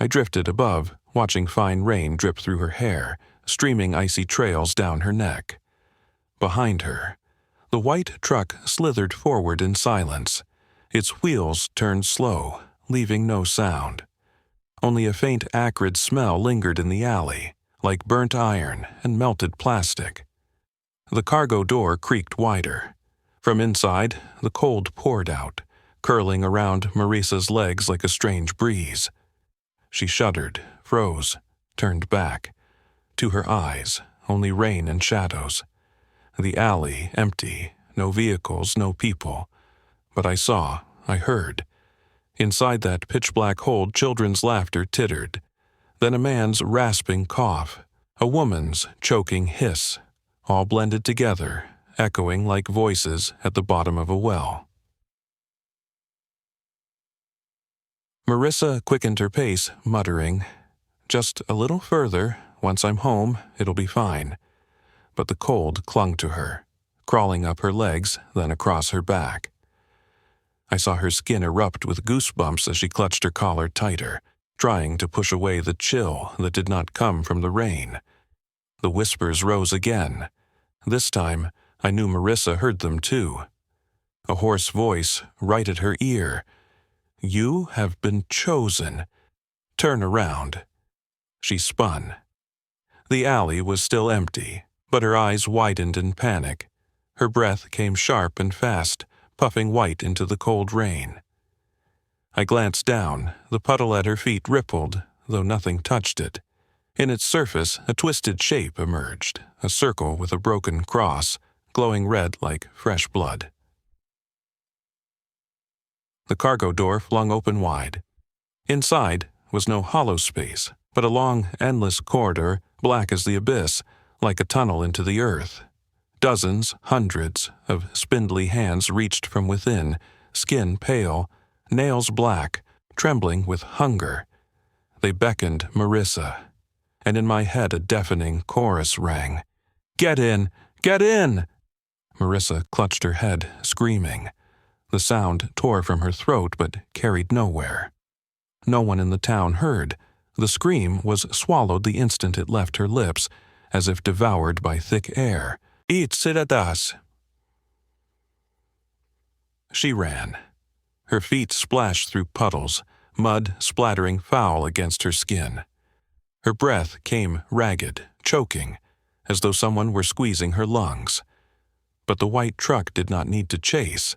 I drifted above, watching fine rain drip through her hair, streaming icy trails down her neck. Behind her, the white truck slithered forward in silence. Its wheels turned slow, leaving no sound. Only a faint acrid smell lingered in the alley, like burnt iron and melted plastic. The cargo door creaked wider. From inside, the cold poured out, curling around Marissa's legs like a strange breeze. She shuddered, froze, turned back. To her eyes, only rain and shadows. The alley empty, no vehicles, no people. But I saw, I heard. Inside that pitch-black hold, children's laughter tittered. Then a man's rasping cough, a woman's choking hiss, all blended together, echoing like voices at the bottom of a well. Marissa quickened her pace, muttering, "Just a little further. Once I'm home, it'll be fine." But the cold clung to her, crawling up her legs, then across her back. I saw her skin erupt with goosebumps as she clutched her collar tighter, trying to push away the chill that did not come from the rain. The whispers rose again. This time, I knew Marissa heard them too. A hoarse voice right at her ear. "You have been chosen. Turn around." She spun. The alley was still empty, but her eyes widened in panic. Her breath came sharp and fast, puffing white into the cold rain. I glanced down. The puddle at her feet rippled, though nothing touched it. In its surface, a twisted shape emerged, a circle with a broken cross, glowing red like fresh blood. The cargo door flung open wide. Inside was no hollow space, but a long, endless corridor, black as the abyss, like a tunnel into the earth. Dozens, hundreds of spindly hands reached from within, skin pale, nails black, trembling with hunger. They beckoned Marissa, and in my head a deafening chorus rang. "Get in! Get in!" Marissa clutched her head, screaming. The sound tore from her throat but carried nowhere. No one in the town heard. The scream was swallowed the instant it left her lips, as if devoured by thick air. "Eat Siradas!" She ran. Her feet splashed through puddles, mud splattering foul against her skin. Her breath came ragged, choking, as though someone were squeezing her lungs. But the white truck did not need to chase.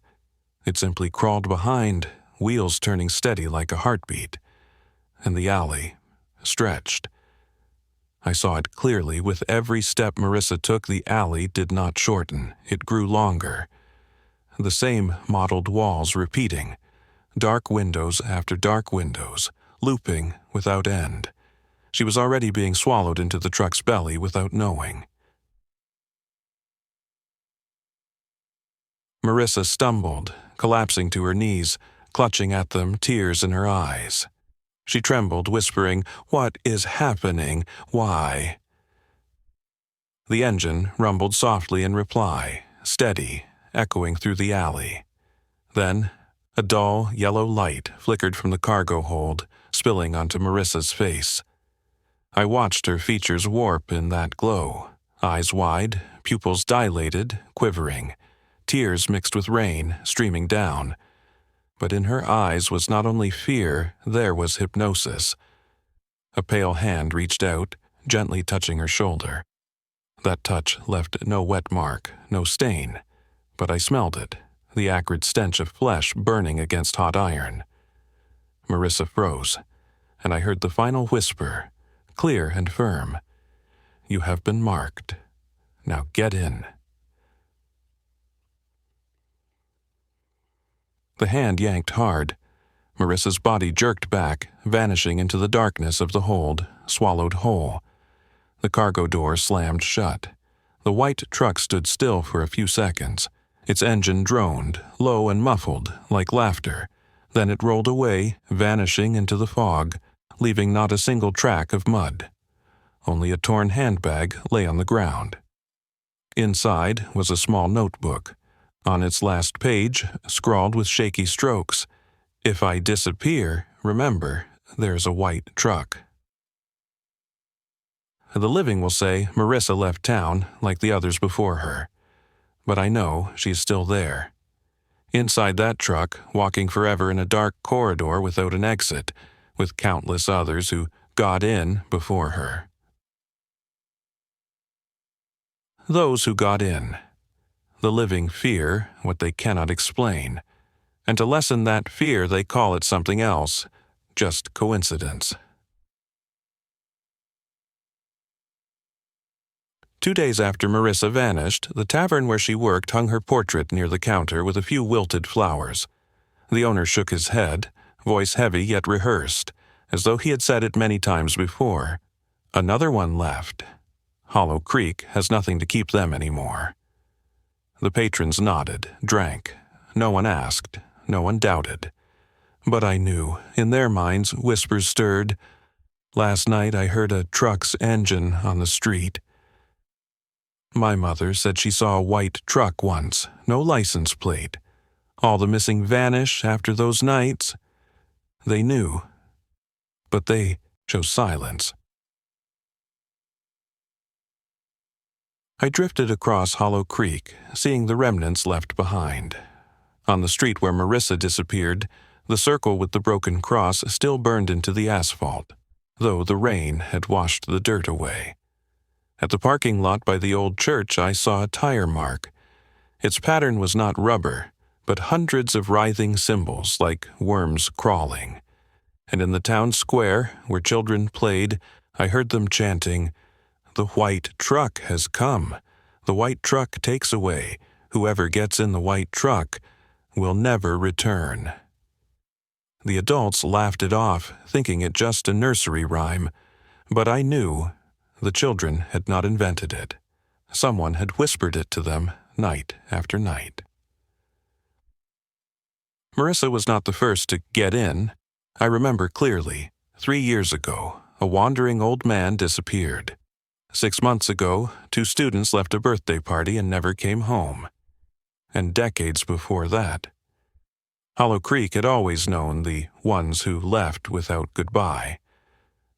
It simply crawled behind, wheels turning steady like a heartbeat. And the alley stretched. I saw it clearly. With every step Marissa took, the alley did not shorten. It grew longer. The same mottled walls repeating, dark windows after dark windows, looping without end. She was already being swallowed into the truck's belly without knowing. Marissa stumbled, collapsing to her knees, clutching at them, tears in her eyes. She trembled, whispering, "What is happening? Why?" The engine rumbled softly in reply, steady, echoing through the alley. Then, a dull, yellow light flickered from the cargo hold, spilling onto Marissa's face. I watched her features warp in that glow, eyes wide, pupils dilated, quivering, tears mixed with rain streaming down. But in her eyes was not only fear, there was hypnosis. A pale hand reached out, gently touching her shoulder. That touch left no wet mark, no stain, but I smelled it, the acrid stench of flesh burning against hot iron. Marissa froze, and I heard the final whisper, clear and firm. "You have been marked. Now get in." The hand yanked hard. Marissa's body jerked back, vanishing into the darkness of the hold, swallowed whole. The cargo door slammed shut. The white truck stood still for a few seconds. Its engine droned, low and muffled, like laughter. Then it rolled away, vanishing into the fog, leaving not a single track of mud. Only a torn handbag lay on the ground. Inside was a small notebook. On its last page, scrawled with shaky strokes, "If I disappear, remember, there's a white truck." The living will say Marissa left town like the others before her. But I know she's still there. Inside that truck, walking forever in a dark corridor without an exit, with countless others who got in before her. Those who got in. The living fear what they cannot explain, and to lessen that fear they call it something else, just coincidence. 2 days after Marissa vanished, the tavern where she worked hung her portrait near the counter with a few wilted flowers. The owner shook his head, voice heavy yet rehearsed, as though he had said it many times before. "Another one left. Hollow Creek has nothing to keep them anymore." The patrons nodded, drank. No one asked, no one doubted. But I knew, in their minds, whispers stirred. "Last night I heard a truck's engine on the street." My mother said she saw a white truck once, no license plate. All the missing vanish after those nights. They knew, but they chose silence. I drifted across Hollow Creek, seeing the remnants left behind. On the street where Marissa disappeared, the circle with the broken cross still burned into the asphalt, though the rain had washed the dirt away. At the parking lot by the old church, I saw a tire mark. Its pattern was not rubber, but hundreds of writhing symbols like worms crawling. And in the town square, where children played, I heard them chanting, "The white truck has come. The white truck takes away. Whoever gets in the white truck will never return." The adults laughed it off, thinking it just a nursery rhyme. But I knew the children had not invented it. Someone had whispered it to them night after night. Marissa was not the first to get in. I remember clearly, 3 years ago, a wandering old man disappeared. 6 months ago, 2 students left a birthday party and never came home. And decades before that, Hollow Creek had always known the ones who left without goodbye.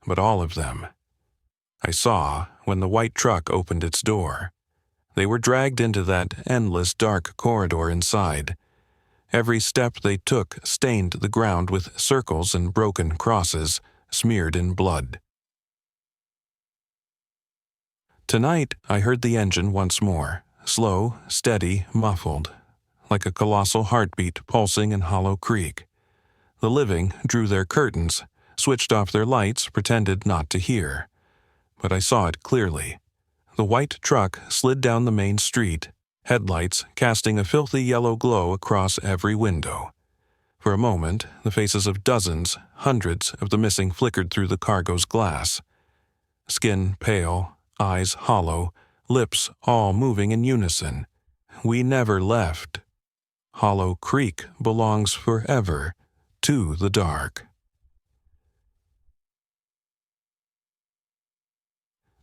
But all of them, I saw when the white truck opened its door. They were dragged into that endless dark corridor inside, Every step they took stained the ground with circles and broken crosses, smeared in blood. Tonight, I heard the engine once more, slow, steady, muffled, like a colossal heartbeat pulsing in Hollow Creek. The living drew their curtains, switched off their lights, pretended not to hear. But I saw it clearly. The white truck slid down the main street, headlights casting a filthy yellow glow across every window. For a moment, the faces of dozens, hundreds of the missing flickered through the cargo's glass. Skin pale, eyes hollow, lips all moving in unison. We never left. Hollow Creek belongs forever to the dark.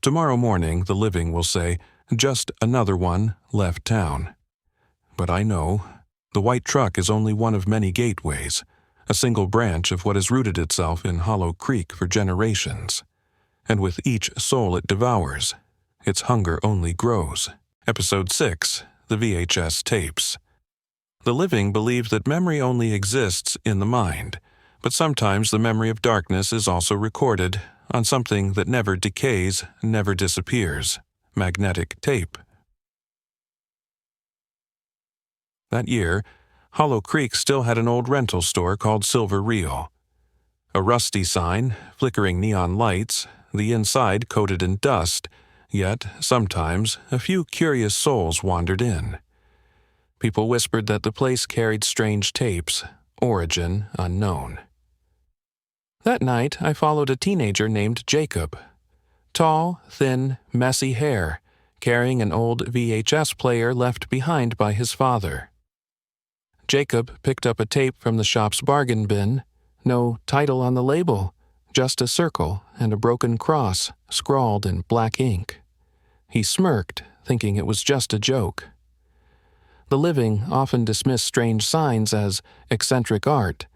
Tomorrow morning, the living will say, just another one left town. But I know, the white truck is only one of many gateways, a single branch of what has rooted itself in Hollow Creek for generations. And with each soul it devours, its hunger only grows. Episode 6, the VHS tapes. The living believe that memory only exists in the mind, but sometimes the memory of darkness is also recorded on something that never decays, never disappears: magnetic tape. That year, Hollow Creek still had an old rental store called Silver Reel. A rusty sign, flickering neon lights, the inside coated in dust, yet sometimes a few curious souls wandered in. People whispered that the place carried strange tapes, origin unknown. That night, I followed a teenager named Jacob. Tall, thin, messy hair, carrying an old VHS player left behind by his father. Jacob picked up a tape from the shop's bargain bin. No title on the label, just a circle and a broken cross scrawled in black ink. He smirked, thinking it was just a joke. The living often dismissed strange signs as eccentric art,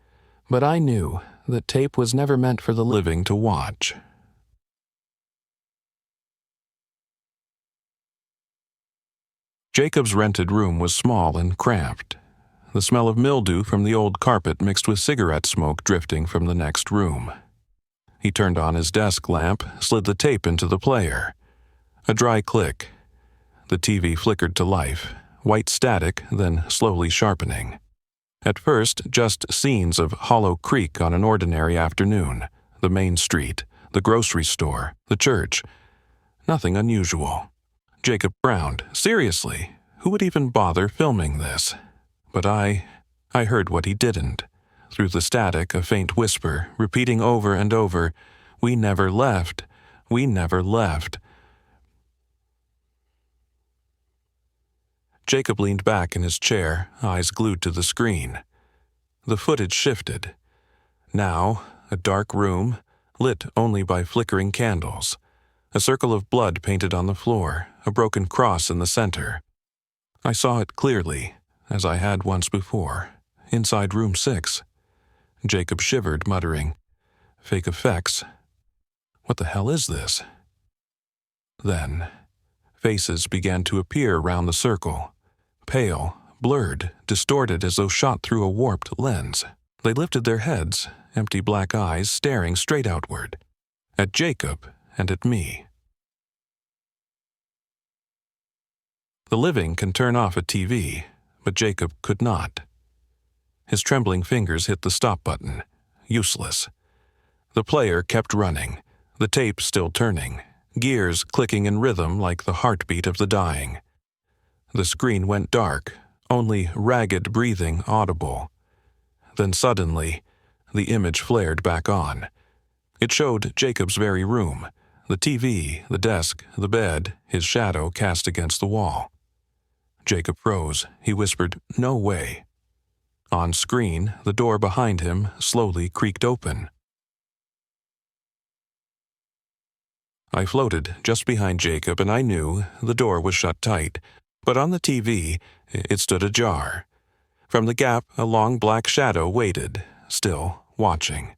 but I knew that tape was never meant for the living to watch. Jacob's rented room was small and cramped. The smell of mildew from the old carpet mixed with cigarette smoke drifting from the next room. He turned on his desk lamp, slid the tape into the player. A dry click. The TV flickered to life, white static, then slowly sharpening. At first, just scenes of Hollow Creek on an ordinary afternoon, the main street, the grocery store, the church. Nothing unusual. Jacob frowned. Seriously, who would even bother filming this? But I heard what he didn't. Through the static, a faint whisper, repeating over and over, "We never left. We never left." Jacob leaned back in his chair, eyes glued to the screen. The footage shifted. Now, a dark room, lit only by flickering candles. A circle of blood painted on the floor, a broken cross in the center. I saw it clearly, as I had once before, inside room 6. Jacob shivered, muttering, "Fake effects. What the hell is this?" Then, faces began to appear round the circle. Pale, blurred, distorted as though shot through a warped lens. They lifted their heads, empty black eyes staring straight outward, at Jacob and at me. The living can turn off a TV, but Jacob could not. His trembling fingers hit the stop button. Useless. The player kept running, the tape still turning, gears clicking in rhythm like the heartbeat of the dying. The screen went dark, only ragged breathing audible. Then suddenly, the image flared back on. It showed Jacob's very room, the TV, the desk, the bed, his shadow cast against the wall. Jacob froze. He whispered, "No way." On screen, the door behind him slowly creaked open. I floated just behind Jacob, and I knew the door was shut tight. But on the TV, it stood ajar. From the gap, a long black shadow waited, still watching.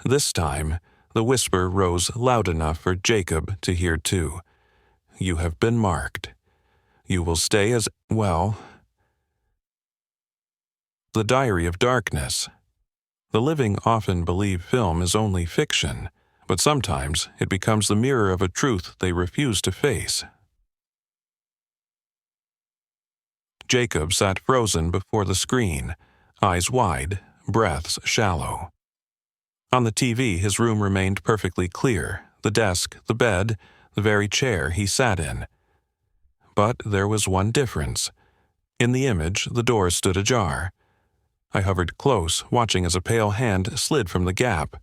This time, the whisper rose loud enough for Jacob to hear too. "You have been marked. You will stay as well." The Diary of Darkness. The living often believe film is only fiction, but sometimes it becomes the mirror of a truth they refuse to face. Jacob sat frozen before the screen, eyes wide, breaths shallow. On the TV, his room remained perfectly clear, the desk, the bed, the very chair he sat in. But there was one difference. In the image, the door stood ajar. I hovered close, watching as a pale hand slid from the gap.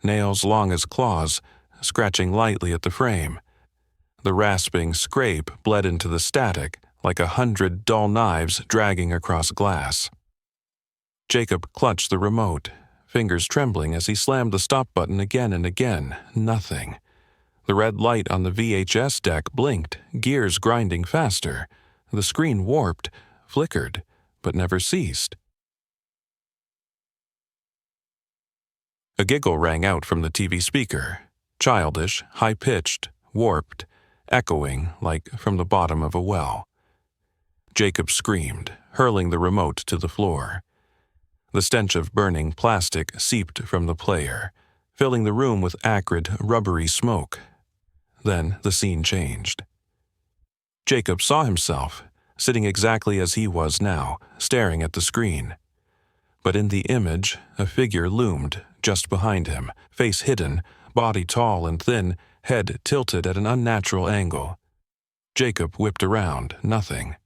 Nails long as claws, scratching lightly at the frame. The rasping scrape bled into the static, like 100 dull knives dragging across glass. Jacob clutched the remote, fingers trembling as he slammed the stop button again and again. Nothing. The red light on the VHS deck blinked, gears grinding faster. The screen warped, flickered, but never ceased. A giggle rang out from the TV speaker, childish, high-pitched, warped, echoing like from the bottom of a well. Jacob screamed, hurling the remote to the floor. The stench of burning plastic seeped from the player, filling the room with acrid, rubbery smoke. Then the scene changed. Jacob saw himself, sitting exactly as he was now, staring at the screen. But in the image, a figure loomed just behind him, face hidden, body tall and thin, head tilted at an unnatural angle. Jacob whipped around, nothing.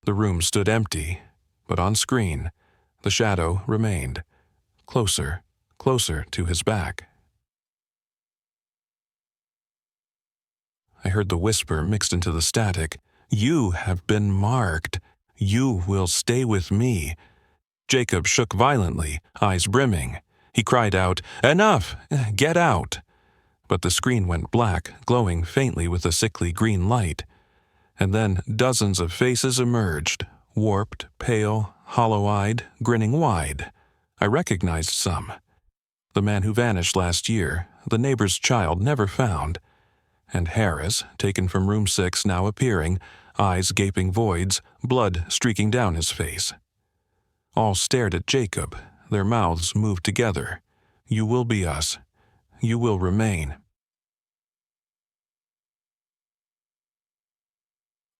The room stood empty, but on screen, the shadow remained, closer, closer to his back. I heard the whisper mixed into the static. "You have been marked. You will stay with me." Jacob shook violently, eyes brimming. He cried out, "Enough! Get out!" But the screen went black, glowing faintly with a sickly green light. And then dozens of faces emerged, warped, pale, hollow-eyed, grinning wide. I recognized some. The man who vanished last year, the neighbor's child never found. And Harris, taken from room 6, now appearing, eyes gaping voids, blood streaking down his face. All stared at Jacob, their mouths moved together. "You will be us. You will remain."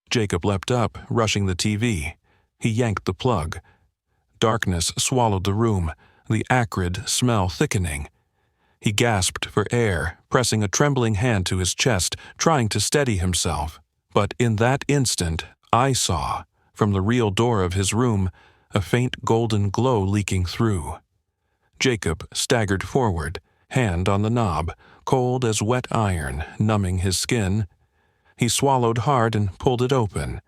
Jacob leapt up, rushing the TV. He yanked the plug. Darkness swallowed the room, the acrid smell thickening. He gasped for air, pressing a trembling hand to his chest, trying to steady himself. But in that instant, I saw, from the real door of his room, a faint golden glow leaking through. Jacob staggered forward, hand on the knob, cold as wet iron, numbing his skin. He swallowed hard and pulled it open.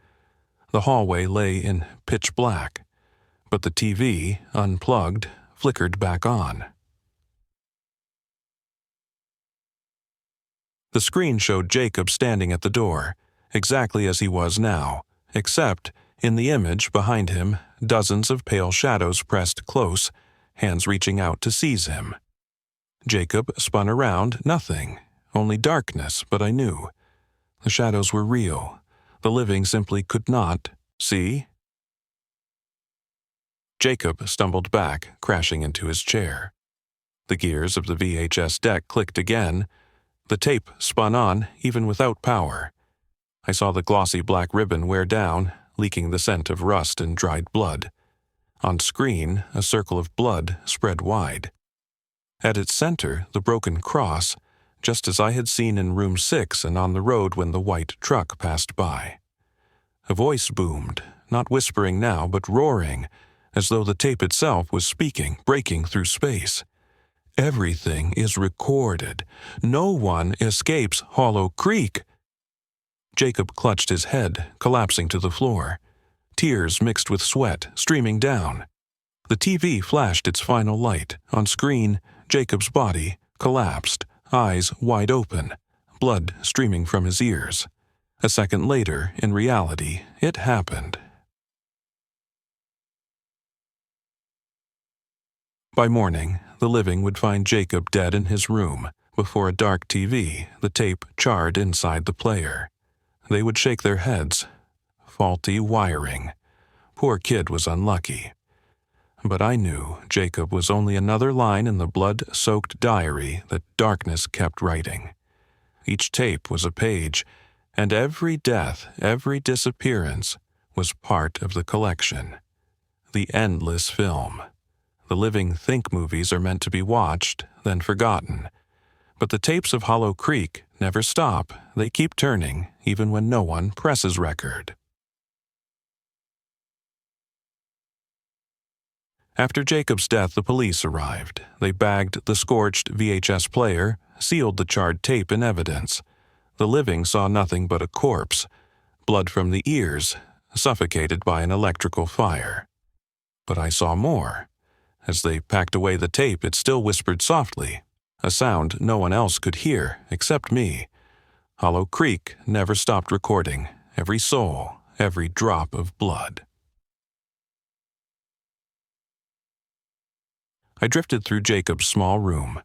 The hallway lay in pitch black, but the TV, unplugged, flickered back on. The screen showed Jacob standing at the door, exactly as he was now, except, in the image behind him, dozens of pale shadows pressed close, hands reaching out to seize him. Jacob spun around, nothing, only darkness, but I knew. The shadows were real. The living simply could not see. Jacob stumbled back, crashing into his chair. The gears of the VHS deck clicked again. The tape spun on, even without power. I saw the glossy black ribbon wear down, leaking the scent of rust and dried blood. On screen, a circle of blood spread wide. At its center, the broken cross, just as I had seen in room 6 and on the road when the white truck passed by. A voice boomed, not whispering now, but roaring, as though the tape itself was speaking, breaking through space. "Everything is recorded. No one escapes Hollow Creek." Jacob clutched his head, collapsing to the floor. Tears mixed with sweat, streaming down. The TV flashed its final light. On screen, Jacob's body collapsed, eyes wide open, blood streaming from his ears. A second later, in reality, it happened. By morning, the living would find Jacob dead in his room, before a dark TV, the tape charred inside the player. They would shake their heads. Faulty wiring. Poor kid was unlucky. But I knew Jacob was only another line in the blood-soaked diary that darkness kept writing. Each tape was a page, and every death, every disappearance was part of the collection. The endless film. The living think movies are meant to be watched, then forgotten. But the tapes of Hollow Creek never stop. They keep turning, even when no one presses record. After Jacob's death, the police arrived. They bagged the scorched VHS player, sealed the charred tape in evidence. The living saw nothing but a corpse, blood from the ears, suffocated by an electrical fire. But I saw more. As they packed away the tape, it still whispered softly, a sound no one else could hear except me. Hollow Creek never stopped recording, every soul, every drop of blood. I drifted through Jacob's small room.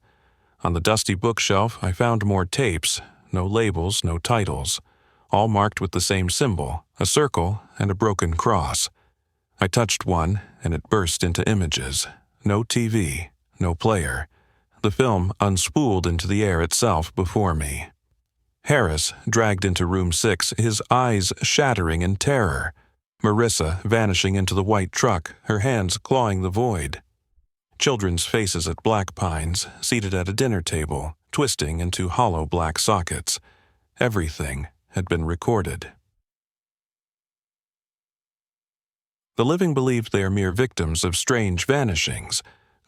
On the dusty bookshelf, I found more tapes, no labels, no titles, all marked with the same symbol, a circle and a broken cross. I touched one, and it burst into images. No TV, no player. The film unspooled into the air itself before me. Harris dragged into room 6, his eyes shattering in terror. Marissa vanishing into the white truck, her hands clawing the void. Children's faces at Black Pines, seated at a dinner table, twisting into hollow black sockets. Everything had been recorded. The living believed they are mere victims of strange vanishings,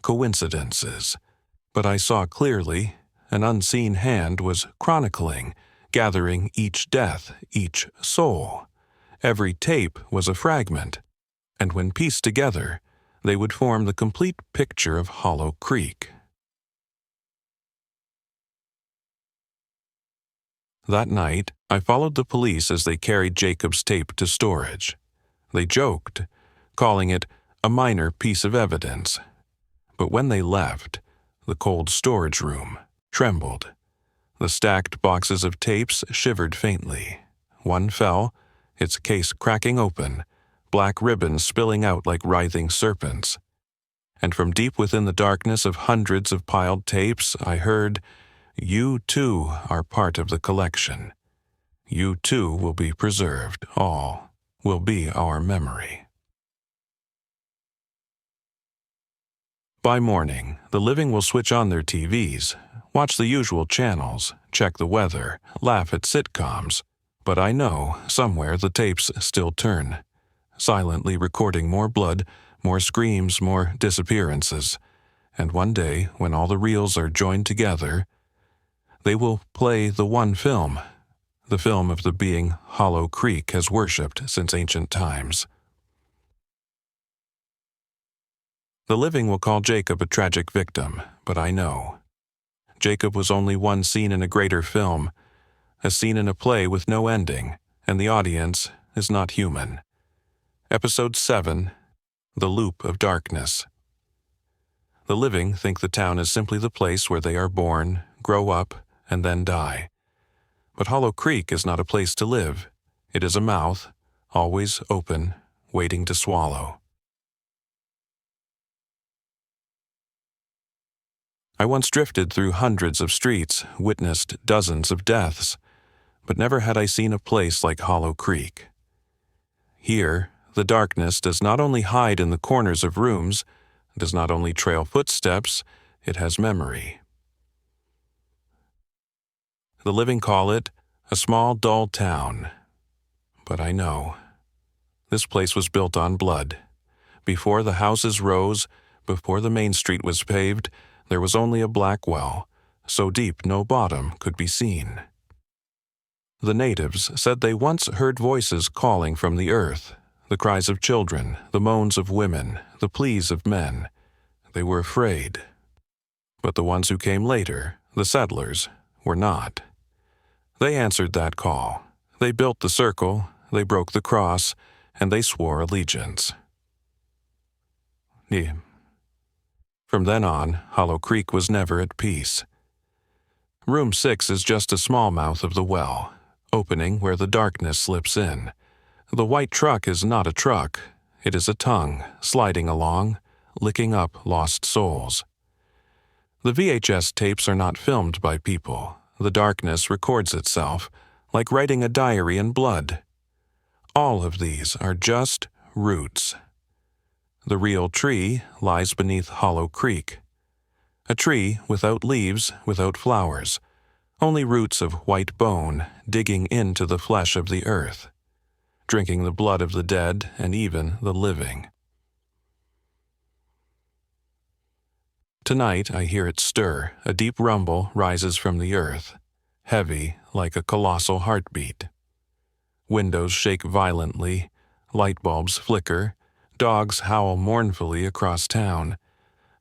coincidences. But I saw clearly, an unseen hand was chronicling, gathering each death, each soul. Every tape was a fragment, and when pieced together, they would form the complete picture of Hollow Creek. That night, I followed the police as they carried Jacob's tape to storage. They joked, calling it a minor piece of evidence. But when they left, the cold storage room trembled. The stacked boxes of tapes shivered faintly. One fell, its case cracking open, black ribbons spilling out like writhing serpents. And from deep within the darkness of hundreds of piled tapes, I heard, "You too are part of the collection. You too will be preserved. All will be our memory." By morning, the living will switch on their TVs, watch the usual channels, check the weather, laugh at sitcoms. But I know somewhere the tapes still turn, silently recording more blood, more screams, more disappearances. And one day, when all the reels are joined together, they will play the one film, the film of the being Hollow Creek has worshipped since ancient times. The living will call Jacob a tragic victim, but I know. Jacob was only one scene in a greater film, a scene in a play with no ending, and the audience is not human. Episode 7, The Loop of Darkness. The living think the town is simply the place where they are born, grow up, and then die. But Hollow Creek is not a place to live. It is a mouth, always open, waiting to swallow. I once drifted through hundreds of streets, witnessed dozens of deaths, but never had I seen a place like Hollow Creek. Here, the darkness does not only hide in the corners of rooms, does not only trail footsteps, it has memory. The living call it a small, dull town. But I know. This place was built on blood. Before the houses rose, before the main street was paved, there was only a black well, so deep no bottom could be seen. The natives said they once heard voices calling from the earth, the cries of children, the moans of women, the pleas of men. They were afraid. But the ones who came later, the settlers, were not. They answered that call. They built the circle, they broke the cross, and they swore allegiance. From then on, Hollow Creek was never at peace. Room 6 is just a small mouth of the well, opening where the darkness slips in. The white truck is not a truck. It is a tongue, sliding along, licking up lost souls. The VHS tapes are not filmed by people. The darkness records itself, like writing a diary in blood. All of these are just roots. The real tree lies beneath Hollow Creek. A tree without leaves, without flowers, only roots of white bone digging into the flesh of the earth, drinking the blood of the dead and even the living. Tonight I hear it stir. A deep rumble rises from the earth, heavy like a colossal heartbeat. Windows shake violently, light bulbs flicker, dogs howl mournfully across town.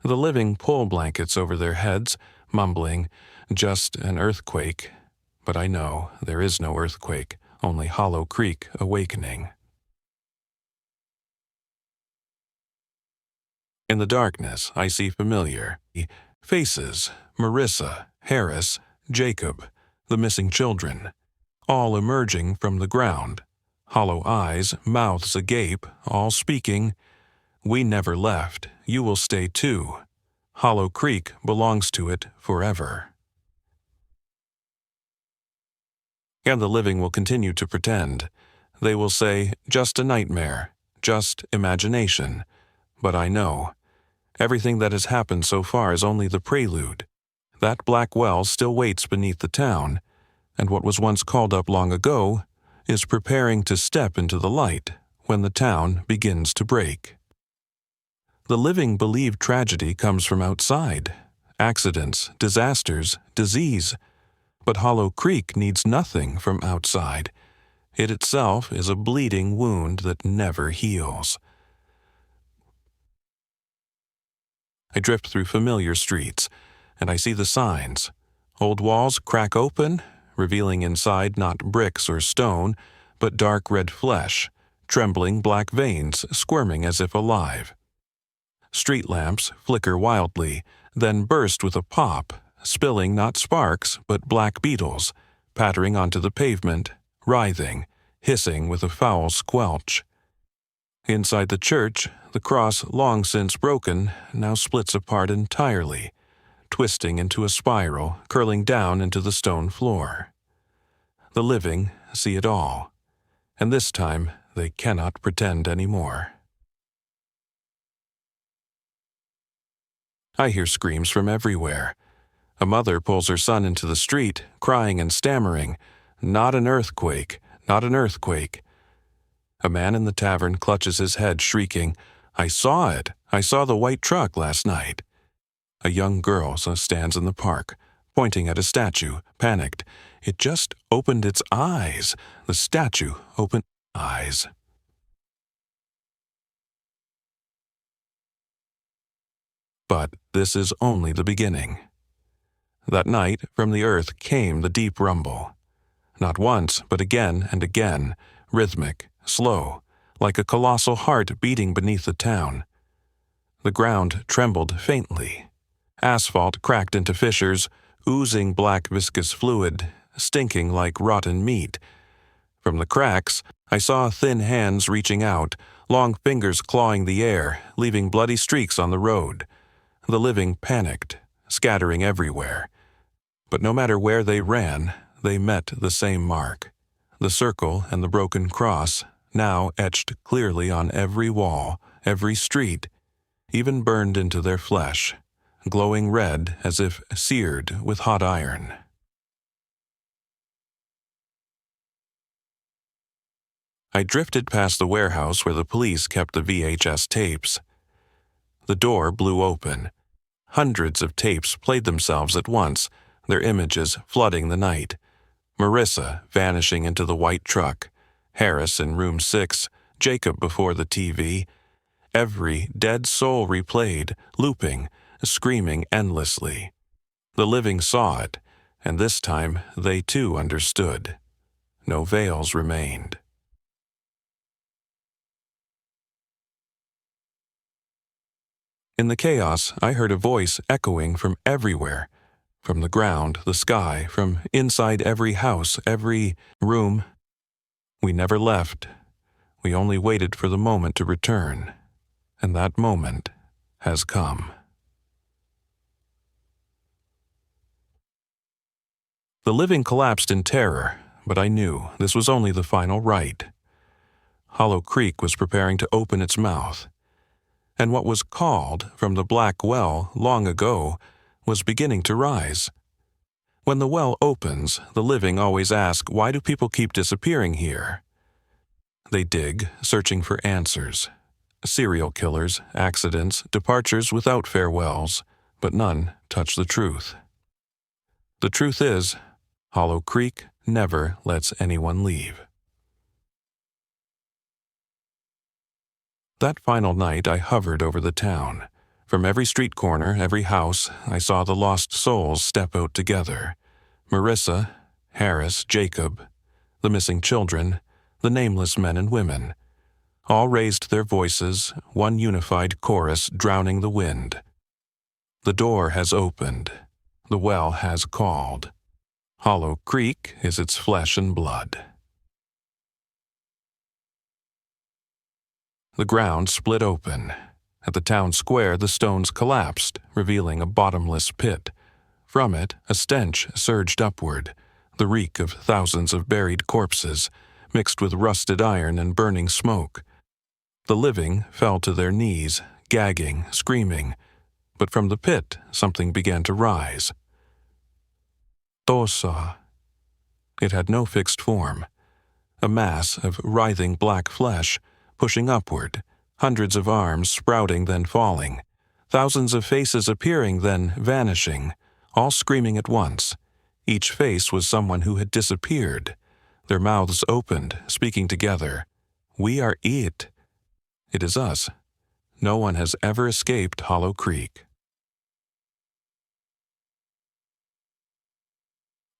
The living pull blankets over their heads, mumbling, "Just an earthquake." But I know there is no earthquake, only Hollow Creek awakening. In the darkness, I see familiar faces: Marissa, Harris, Jacob, the missing children, all emerging from the ground. Hollow eyes, mouths agape, all speaking, "We never left. You will stay too. Hollow Creek belongs to it forever." And the living will continue to pretend. They will say, "Just a nightmare, just imagination." But I know. Everything that has happened so far is only the prelude. That black well still waits beneath the town, and what was once called up long ago is preparing to step into the light when the town begins to break. The living believe tragedy comes from outside, accidents, disasters, disease. But Hollow Creek needs nothing from outside. It itself is a bleeding wound that never heals. I drift through familiar streets, and I see the signs. Old walls crack open, revealing inside not bricks or stone, but dark red flesh, trembling black veins squirming as if alive. Street lamps flicker wildly, then burst with a pop, spilling not sparks but black beetles, pattering onto the pavement, writhing, hissing with a foul squelch. Inside the church, the cross, long since broken, now splits apart entirely, twisting into a spiral, curling down into the stone floor. The living see it all, and this time they cannot pretend anymore. I hear screams from everywhere. A mother pulls her son into the street, crying and stammering, "Not an earthquake, not an earthquake." A man in the tavern clutches his head, shrieking, "I saw it! I saw the white truck last night." A young girl stands in the park, pointing at a statue, panicked. It just opened its eyes. The statue opened its eyes. But this is only the beginning. That night, from the earth came the deep rumble. Not once, but again and again, rhythmic, slow, like a colossal heart beating beneath the town. The ground trembled faintly. Asphalt cracked into fissures, oozing black viscous fluid, stinking like rotten meat. From the cracks, I saw thin hands reaching out, long fingers clawing the air, leaving bloody streaks on the road. The living panicked, scattering everywhere. But no matter where they ran, they met the same mark. The circle and the broken cross, now etched clearly on every wall, every street, even burned into their flesh, glowing red as if seared with hot iron. I drifted past the warehouse where the police kept the VHS tapes. The door blew open. Hundreds of tapes played themselves at once, their images flooding the night. Marissa vanishing into the white truck, Harris in room 6, Jacob before the TV. Every dead soul replayed, looping, screaming endlessly. The living saw it, and this time they too understood. No veils remained. In the chaos, I heard a voice echoing from everywhere, from the ground, the sky, from inside every house, every room. We never left. We only waited for the moment to return, and that moment has come. The living collapsed in terror, but I knew this was only the final rite. Hollow Creek was preparing to open its mouth, and what was called from the black well long ago was beginning to rise. When the well opens, the living always ask, why do people keep disappearing here? They dig, searching for answers. Serial killers, accidents, departures without farewells, but none touch the truth. The truth is, Hollow Creek never lets anyone leave. That final night I hovered over the town. From every street corner, every house, I saw the lost souls step out together. Marissa, Harris, Jacob, the missing children, the nameless men and women. All raised their voices, one unified chorus drowning the wind. The door has opened. The well has called. Hollow Creek is its flesh and blood. The ground split open. At the town square, the stones collapsed, revealing a bottomless pit. From it, a stench surged upward, the reek of thousands of buried corpses, mixed with rusted iron and burning smoke. The living fell to their knees, gagging, screaming, but from the pit something began to rise. Tosa. It had no fixed form. A mass of writhing black flesh, pushing upward, hundreds of arms sprouting then falling, thousands of faces appearing then vanishing, all screaming at once. Each face was someone who had disappeared. Their mouths opened, speaking together. We are it. It is us. No one has ever escaped Hollow Creek.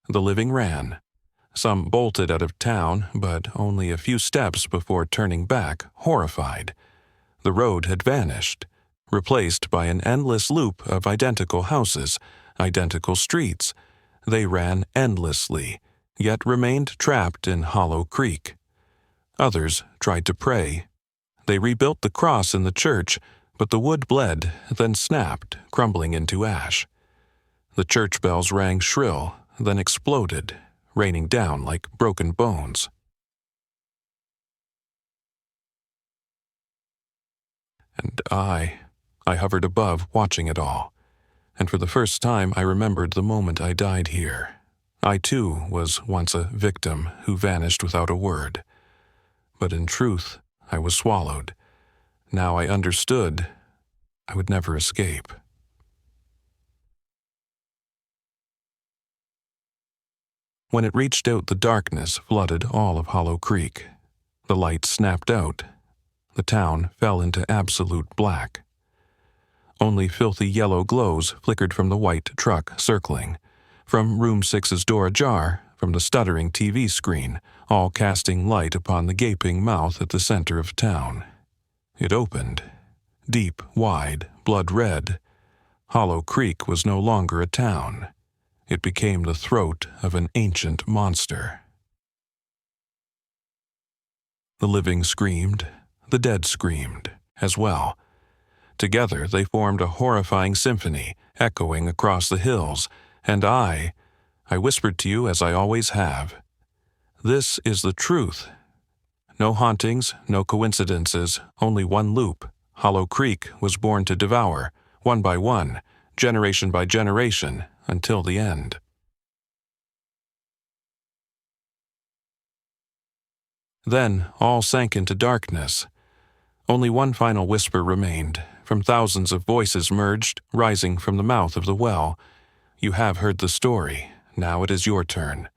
The living ran. Some bolted out of town, but only a few steps before turning back, horrified. The road had vanished, replaced by an endless loop of identical houses, identical streets. They ran endlessly, yet remained trapped in Hollow Creek. Others tried to pray. They rebuilt the cross in the church, but the wood bled, then snapped, crumbling into ash. The church bells rang shrill, then exploded, raining down like broken bones. And I hovered above, watching it all. And for the first time I remembered the moment I died here. I too was once a victim who vanished without a word. But in truth, I was swallowed. Now I understood I would never escape. When it reached out, the darkness flooded all of Hollow Creek. The lights snapped out. The town fell into absolute black. Only filthy yellow glows flickered from the white truck circling, from Room 6's door ajar, from the stuttering TV screen, all casting light upon the gaping mouth at the center of town. It opened. Deep, wide, blood red. Hollow Creek was no longer a town. It became the throat of an ancient monster. The living screamed. The dead screamed, as well. Together they formed a horrifying symphony, echoing across the hills, and I whispered to you as I always have. This is the truth. No hauntings, no coincidences, only one loop. Hollow Creek was born to devour, one by one, generation by generation, until the end. Then all sank into darkness. Only one final whisper remained, from thousands of voices merged, rising from the mouth of the well. You have heard the story. Now it is your turn.